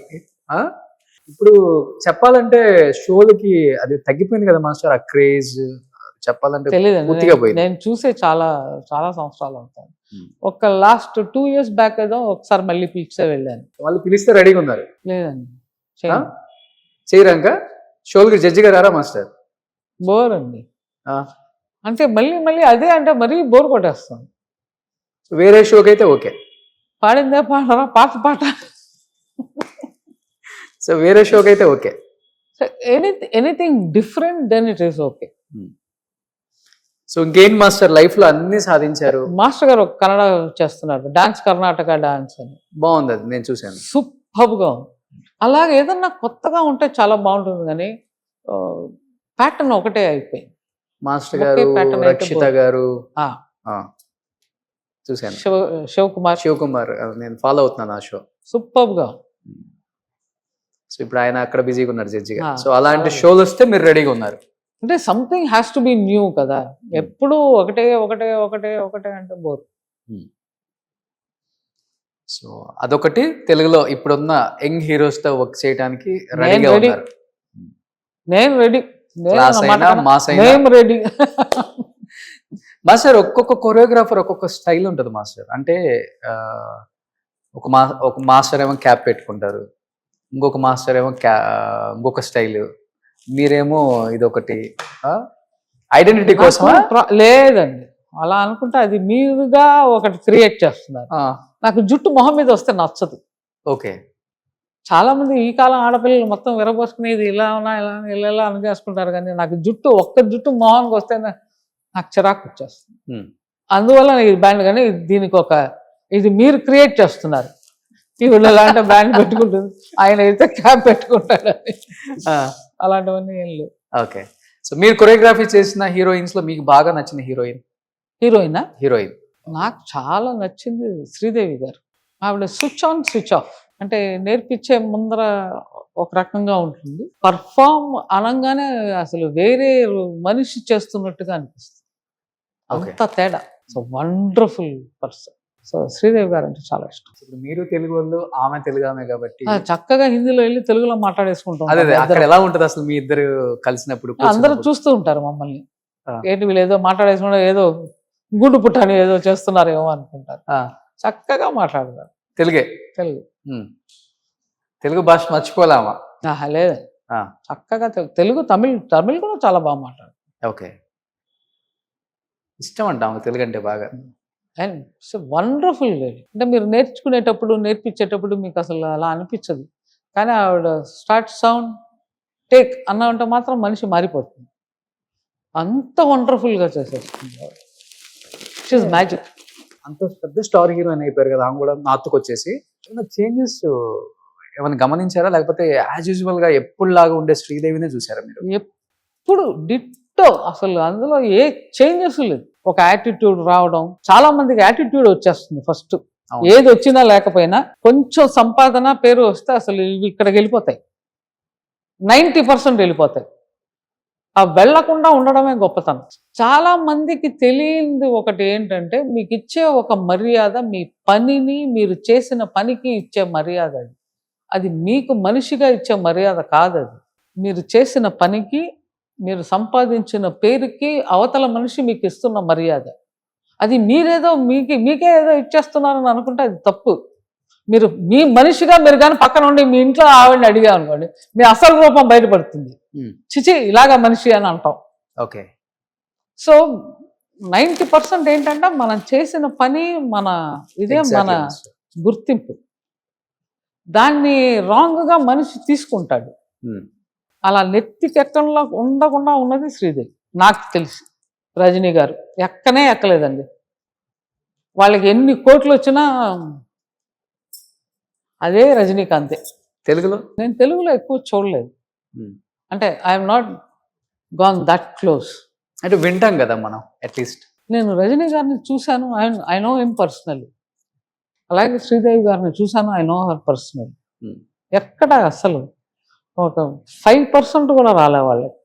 ఇప్పుడు చెప్పాలంటే షోలకి అది తగ్గిపోయింది కదా మాస్టర్, ఆ క్రేజ్. చెప్పాలంటే పూర్తిగా పోయింది. నేను చూసే చాలా చాలా సంవత్సరాలు అవుతాను. ఒక లాస్ట్ 2 years బ్యాక్ ఏదో ఒకసారి మళ్ళీ పిలిచే వెళ్ళాను. వాళ్ళు పిలిస్తే రెడీగా ఉన్నారు. లేదండి, చేయరాక షోలకి జడ్జిగా రారా మాస్టర్? బోర్ అండి. అంటే మళ్ళీ అదే అంటే మరీ బోర్ కొట్టేస్తాను. వేరే షోకి అయితే ఓకే, పాడిందే పాడరా, పాట. సో వేరే షోకి అయితే okay. So anything different then it is okay. So ఇంకేం మాస్టర్, లైఫ్ లో అన్ని సాధించారు. మాస్టర్ గారు కన్నడ చేస్తున్నారు, డాన్స్, కర్ణాటక డాన్స్ అని. బాగుంది, అది నేను చూశాను. సూపర్ గా ఉంది. అలాగే ఏదన్నా కొత్తగా ఉంటే చాలా బాగుంటుంది, కానీ ప్యాటర్న్ ఒకటే అయిపోయింది. మాస్టర్ గారు, రక్షిత గారు చూశాను. శివ్ కుమార్ నేను ఫాలో అవుతున్నాను ఆ షో. సూపర్ గా. సో ఇప్పుడు ఆయన అక్కడ బిజీగా ఉన్నారు జడ్జిగా. సో అలాంటి షోలు వస్తే మీరు రెడీగా ఉన్నారు. అంటే something has to be new కదా, ఎప్పుడు ఒకటే అంటే బోర్. సో అదొకటి. తెలుగులో ఇప్పుడున్న యంగ్ హీరోస్ తో వర్క్ చేయడానికి రెడీగా ఉన్నారు. నేను రెడీ. Ready master. ఒక్కొక్క కొరియోగ్రాఫర్ ఒక్కొక్క స్టైల్ ఉంటుంది మాస్టర్. అంటే ఒక మాస్టర్ ఏమో క్యాప్ పెట్టుకుంటారు, ఇంకొక మాస్టర్ ఏమో ఇంకొక స్టైల్, మీరేమో ఇదొకటి ఐడెంటిటీ కోసం. లేదండి, అలా అనుకుంటే అది మీరుగా ఒకటి క్రియేట్ చేస్తున్నారు. నాకు జుట్టు మొహం మీద వస్తే నచ్చదు. ఓకే, చాలా మంది ఈ కాలం ఆడపిల్లలు మొత్తం విరబోసుకునేది ఇలా ఇలా అనుకేసుకుంటారు, కానీ నాకు ఒక్క జుట్టు మొహానికి వస్తే నాకు చిరాకు వచ్చేస్తుంది. అందువల్ల ఈ బ్యాండ్, కానీ దీనికి ఇది మీరు క్రియేట్ చేస్తున్నారు. ఈవిడ అలాంటి బ్యాండ్ పెట్టుకుంటుంది, ఆయన అయితే క్యాప్ పెట్టుకుంటాడు, అలాంటివన్నీ ఏం లేవు. ఓకే, సో మీరు కొరియోగ్రఫీ చేసిన హీరోయిన్స్ లో మీకు బాగా నచ్చిన హీరోయిన్? నాకు చాలా నచ్చింది శ్రీదేవి గారు. ఆవిడ స్విచ్ ఆన్ స్విచ్ ఆఫ్, అంటే నేర్పించే ముందర ఒక రకంగా ఉంటుంది, పర్ఫామ్ అనగానే అసలు వేరే మనిషి చేస్తున్నట్టుగా అనిపిస్తుంది. అంత తేడా. So wonderful person. So Sridevi గారు అంటే చాలా ఇష్టం. ఇప్పుడు మీరు తెలుగు వాళ్ళు, ఆమె తెలుగు ఆమె కాబట్టి చక్కగా హిందీలో వెళ్ళి తెలుగులో మాట్లాడేసుకుంటాం. అక్కడ ఎలా ఉంటుంది అసలు మీ ఇద్దరు కలిసినప్పుడు? అందరూ చూస్తూ ఉంటారు మమ్మల్ని, ఏంటి వీళ్ళు ఏదో మాట్లాడేసుకుంటా, ఏదో గుడ్డు పుట్టాని ఏదో చేస్తున్నారేమో అనుకుంటారు. చక్కగా మాట్లాడతారు తెలుగు భాష మర్చిపోలేమా? లేదు, చక్కగా తెలుగు, తమిళ్ కూడా చాలా బాగా మాట్లాడు. ఓకే, ఇష్టం అంట ఆమె తెలుగు అంటే బాగా. And it's wonderful lady. అంటే మీరు నేర్పించేటప్పుడు మీకు అసలు అలా అనిపించదు, కానీ ఆవిడ స్టార్ట్ సౌండ్ టేక్ అన్నామంటే మాత్రం మనిషి మారిపోతుంది. అంత వండర్ఫుల్గా చేసేస్తుంది. She's magic. అంత పెద్ద స్టార్ హీరోయిన్ అయిపోయారు కదా ఆమె కూడా నార్త్కి వచ్చేసి. ఏమైనా చేంజెస్ ఏమైనా గమనించారా, లేకపోతే యాజ్ యూజువల్ గా ఎప్పుడులాగా ఉండే శ్రీదేవినే చూసారా మీరు? ఎప్పుడు డిట్టో, అసలు అందులో ఏ చేంజెస్ లేదు. ఒక యాటిట్యూడ్ రావడం, చాలా మందికి యాటిట్యూడ్ వచ్చేస్తుంది ఫస్ట్. అవును. ఏది వచ్చినా లేకపోయినా కొంచెం సంపాదన పేరు వస్తే అసలు ఇవి ఇక్కడికి వెళ్ళిపోతాయి, 90% వెళ్ళిపోతాయి. ఆ వెళ్లకుండా ఉండడమే గొప్పతనం. చాలా మందికి తెలియంది ఒకటి ఏంటంటే, మీకు ఇచ్చే ఒక మర్యాద, మీ పనిని, మీరు చేసిన పనికి ఇచ్చే మర్యాద అది. అది మీకు మనిషిగా ఇచ్చే మర్యాద కాదు. అది మీరు చేసిన పనికి, మీరు సంపాదించిన పేరుకి అవతల మనిషి మీకు ఇస్తున్న మర్యాద. అది మీరేదో మీకే ఏదో ఇచ్చేస్తున్నారని అనుకుంటే అది తప్పు. మీరు మీ మనిషిగా మీరు కానీ పక్కన ఉండి మీ ఇంట్లో ఆవిడని అడిగా అనుకోండి, మీ అసలు రూపం బయటపడుతుంది. చిచి ఇలాగా మనిషి అని అంటాం. ఓకే. సో 90% ఏంటంటే మనం చేసిన పని, మన ఇదే మన గుర్తింపు. దాన్ని రాంగ్గా మనిషి తీసుకుంటాడు. అలా నెత్తికెక్కడంలో ఉండకుండా ఉన్నది శ్రీదేవి నాకు తెలిసి. రజనీ గారు ఎక్కనే ఎక్కలేదండి. వాళ్ళకి ఎన్ని కోట్లు వచ్చినా అదే రజనీకాంతే. తెలుగులో నేను తెలుగులో ఎక్కువ చూడలేదు, అంటే I'm not gone that close. అంటే వింటాం కదా మనం అట్లీస్ట్. నేను రజనీ గారిని చూశాను, ఐ నో హిమ్ పర్సనల్లీ. అలాగే శ్రీదేవి గారిని చూశాను, ఐ నో హర్ పర్సనల్లీ. ఎక్కడ అసలు ఒక 5% కూడా రాలే వాళ్ళకి.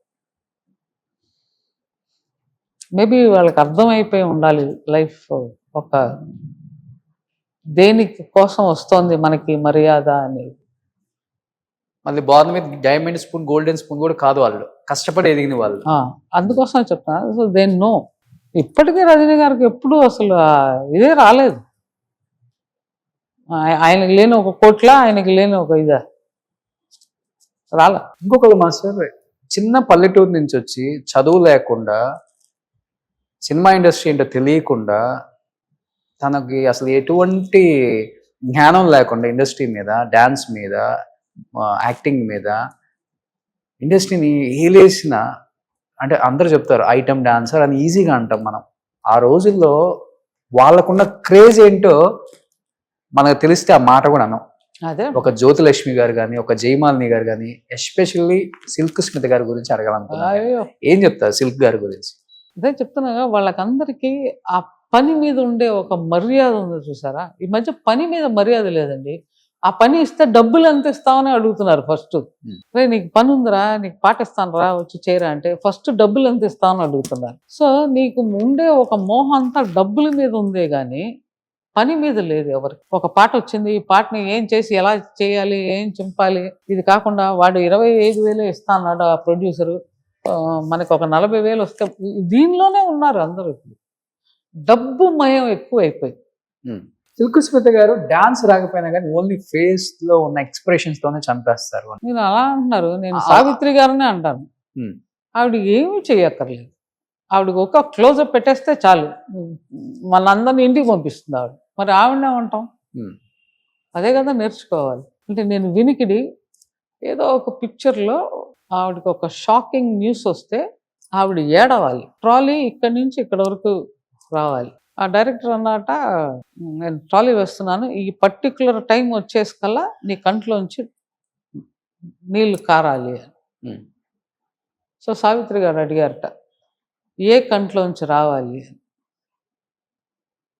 మేబీ వాళ్ళకి అర్థమైపోయి ఉండాలి లైఫ్ ఒక దేనికి కోసం వస్తోంది మనకి మర్యాద అనేది. మళ్ళీ బాల్ మీద డైమండ్ స్పూన్, గోల్డెన్ స్పూన్ కూడా కాదు, వాళ్ళు కష్టపడి ఎదిగిన వాళ్ళు. అందుకోసం చెప్తాను. So they know. ఇప్పటికీ రజనీ గారికి ఎప్పుడూ అసలు ఇదే రాలేదు. ఆయనకి లేని ఒక కోట్ల, ఆయనకి లేని ఒక ఇదా రాలే. ఇంకొకళ్ళు మాస్టర్ చిన్న పల్లెటూరు నుంచి వచ్చి చదువు లేకుండా, సినిమా ఇండస్ట్రీ ఏంటో తెలియకుండా, తనకి అసలు ఎటువంటి జ్ఞానం లేకుండా ఇండస్ట్రీ మీద, డ్యాన్స్ మీద, యాక్టింగ్ మీద ఇండస్ట్రీని ఏలేసిన, అంటే అందరూ చెప్తారు ఐటమ్ డాన్సర్ అని ఈజీగా అంటాం మనం. ఆ రోజుల్లో వాళ్ళకున్న క్రేజ్ ఏంటో మనకు తెలిస్తే ఆ మాట కూడా అనం. అదే ఒక జ్యోతిలక్ష్మి గారు కానీ, ఒక జయమాలిని గారు కానీ, ఎస్పెషల్లీ సిల్క్ స్మిత గారి గురించి అడగాలనుకున్నాను. ఏం చెప్తారు సిల్క్ గారి గురించి? అదే చెప్తున్నా, వాళ్ళకందరికీ ఆ పని మీద ఉండే ఒక మర్యాద ఉంది చూసారా. ఈ మధ్య పని మీద మర్యాద లేదండి. ఆ పని ఇస్తే డబ్బులు ఎంత ఇస్తామని అడుగుతున్నారు ఫస్ట్. రే నీకు పని ఉందిరా, నీకు పాట ఇస్తాను రా, వచ్చి చేయరా అంటే ఫస్ట్ డబ్బులు ఎంత ఇస్తామని అడుగుతున్నారు. సో నీకు ఉండే ఒక మోహం అంతా డబ్బుల మీద ఉందే కానీ పని మీద లేదు ఎవరికి. ఒక పాట వచ్చింది, ఈ పాటని ఏం చేసి ఎలా చేయాలి, ఏం చింపాలి, ఇది కాకుండా వాడు 25,000 ఇస్తా అన్నాడు ఆ ప్రొడ్యూసరు, మనకు ఒక 40,000 వస్తే, దీనిలోనే ఉన్నారు అందరూ. ఇప్పుడు డబ్బు మయం ఎక్కువ అయిపోయింది. సిల్క్ స్మిత గారు డాన్స్ రాకపోయినా కానీ ఓన్లీ ఫేస్ లో ఉన్న ఎక్స్ప్రెషన్స్ తోనే చంపేస్తారు. నేను అలా అంటున్నారు, నేను సావిత్రి గారినే అంటాను. ఆవిడ ఏమీ చెయ్యక్కర్లేదు. ఆవిడకి ఒక క్లోజప్ పెట్టేస్తే చాలు, మనందరినీ ఇంటికి పంపిస్తుంది ఆవిడ. మరి ఆవిడనే ఉంటాం, అదే కదా నేర్చుకోవాలి. అంటే నేను వినికిడి ఏదో ఒక పిక్చర్లో ఆవిడకి ఒక షాకింగ్ న్యూస్ వస్తే ఆవిడ ఏడవాలి, ట్రాలీ ఇక్కడి నుంచి ఇక్కడ వరకు రావాలి. ఆ డైరెక్టర్ అన్నట, నేను ట్రాలీ వేస్తున్నాను, ఈ పర్టికులర్ టైం వచ్చేసకల్లా నీ కంట్లోంచి నీళ్లు కారాలి అని. సో సావిత్రి గారు అడిగారట, ఏ కంట్లోంచి రావాలి?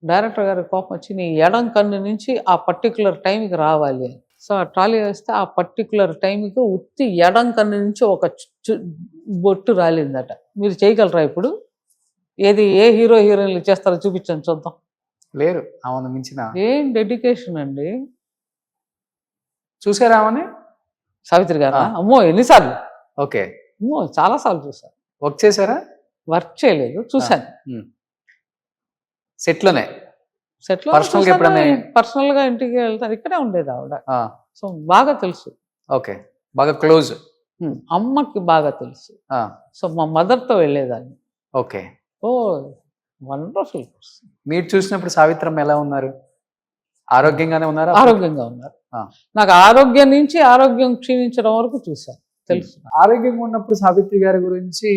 డైరెక్టర్ గారి కోపం వచ్చి, నీ ఎడం కన్ను నుంచి ఆ పర్టికులర్ టైంకి రావాలి అని. సో ఆ ట్రాలీ వేస్తే ఆ పర్టికులర్ టైంకి ఉత్తి ఎడం కన్ను నుంచి ఒక బొట్టు రాలిందట. మీరు చేయగలరా ఇప్పుడు? ఏది ఏ హీరో హీరోయిన్లు చేస్తారో చూపించండి చూద్దాం. లేరు ఆమెను మించిన. ఏం డెడికేషన్ అండి. చూసారా ఆమెని? సావిత్రి గారు అమ్మో ఎన్నిసార్లు? ఓకే, అమ్మో చాలాసార్లు చూసాను. వర్క్ చేశారా? వర్క్ చేయలేదు, చూశాను. సెట్లోనే? సెట్లో పర్సనల్ గా ఇంటికి వెళ్తాను, ఇక్కడే ఉండేది ఆవిడ. సో బాగా తెలుసు. ఓకే, బాగా క్లోజ్. అమ్మకి బాగా తెలుసు. సో మా మదర్తో వెళ్ళేదాన్ని. ఓకే. ఓ వండర్ఫుల్. మీరు చూసినప్పుడు సావిత్రమ్మ ఎలా ఉన్నారు? ఆరోగ్యంగానే ఉన్నారా? ఆరోగ్యంగా ఉన్నారు. నాకు ఆరోగ్యం నుంచి ఆరోగ్యం క్షీణించడం వరకు చూశాను, తెలుసు. ఆరోగ్యంగా ఉన్నప్పుడు సావిత్రి గారి గురించి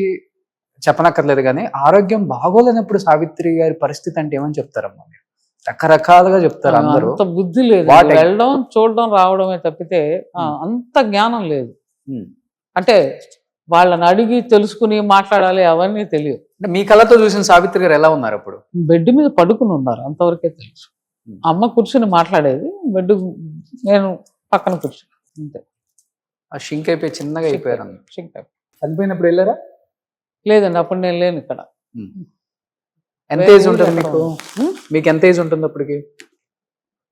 చెప్పనక్కర్లేదు కానీ ఆరోగ్యం బాగోలేనప్పుడు సావిత్రి గారి పరిస్థితి అంటే ఏమని చెప్తారమ్మా మీరు? రకరకాలుగా చెప్తారు అందరూ. అంత బుద్ధి లేదు, What- వెళ్ళడం చూడడం రావడమే తప్పితే అంత జ్ఞానం లేదు. ఉమ్. అంటే వాళ్ళని అడిగి తెలుసుకుని మాట్లాడాలి అవన్నీ తెలియదు. అంటే మీ కళ్ళతో చూసిన సావిత్రి గారు ఎలా ఉన్నారు అప్పుడు? బెడ్ మీద పడుకుని ఉన్నారు అంతవరకే తెలుసు. అమ్మ కూర్చుని మాట్లాడేది, బెడ్ నేను పక్కన కూర్చుని అంతే. ఆ షింక్ అయిపోయి చిన్నగా అయిపోయారు అన్న. Shink అయిపోయి. చనిపోయినప్పుడు వెళ్ళారా? లేదండి, అప్పుడు నేను లేను ఇక్కడ. ఎంత ఏజ్ ఉంటుంది మీకు? మీకు ఎంత ఏజ్ ఉంటుంది అప్పటికి?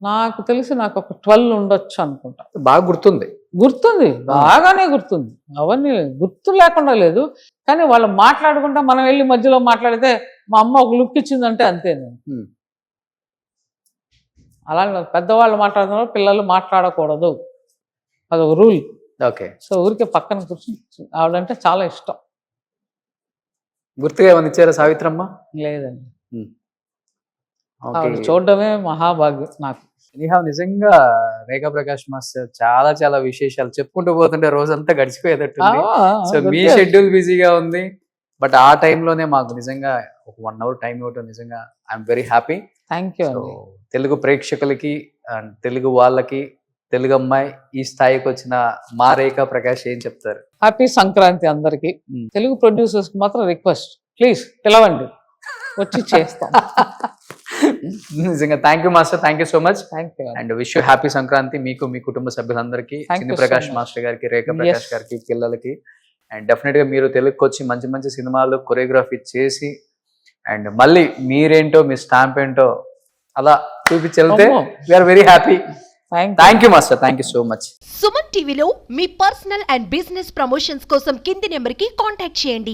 నాకు తెలిసి నాకు ఒక 12 ఉండొచ్చు అనుకుంటా. బాగా గుర్తుంది. గుర్తుంది, బాగానే గుర్తుంది. అవన్నీ గుర్తు లేకుండా లేదు, కానీ వాళ్ళు మాట్లాడుకుంటా మనం వెళ్ళి మధ్యలో మాట్లాడితే మా అమ్మ ఒక లుక్ ఇచ్చిందంటే అంతే. నేను ఉమ్. అలా పెద్దవాళ్ళు మాట్లాడుతున్నారు, పిల్లలు మాట్లాడకూడదు, అదొక రూల్. ఓకే. సో ఊరికే పక్కన కూర్చుని ఆవిడంటే చాలా ఇష్టం. గుర్తుగా ఏమైనా ఇచ్చారా సావిత్రమ్మ? లేదండి, ఓకే. ఆవిడ చూడడమే మహాభాగ్యం నాకు. ఎనీహౌ నిజంగా రేఖా ప్రకాష్ మాస్టర్ చాలా చాలా విశేషాలు చెప్పుకుంటూ పోతుంటే రోజంతా గడిచిపోయేటట్టుంది. సో మీ షెడ్యూల్ బిజీగా ఉంది, బట్ ఆ టైంలోనే మాకు నిజంగా ఒక 1 hour టైం ఇవ్వటం నిజంగా I'm very happy. Thank you so అండి. తెలుగు ప్రేక్షకులకి అండ్ తెలుగు వాళ్ళకి, తెలుగు అమ్మాయి ఈ స్థాయికి వచ్చిన మా రేఖా ప్రకాష్ ఏం చెప్తారు? హ్యాపీ సంక్రాంతి అందరికి. తెలుగు ప్రొడ్యూసర్స్ కి మాత్రం రిక్వెస్ట్, ప్లీజ్ పిలవండి, వచ్చి చేస్తాం. నిజంగా thank you master, thank you so much. Thank you. And wish you happy Sankranti మీకు, మీ కుటుంబ సభ్యులందరికీ, Thank చిన్ని you so Prakash much. Master గారికి, రేఖా ప్రకాష్ Yes. గారికి, పిల్లలకి. అండ్ డెఫినెట్ గా మీరు తెలుగుకి వచ్చి మంచి మంచి సినిమాలు కొరియోగ్రఫీ చేసి అండ్ మళ్ళీ మీరేంటో మీ స్టాంప్ ఏంటో అలా చూపించి వెళ్తే we're very happy. Thank you master, thank you so much. Suman టీవీలో మీ పర్సనల్ అండ్ బిజినెస్ ప్రమోషన్స్ కోసం కింది నెంబర్కి కాంటాక్ట్ చేయండి.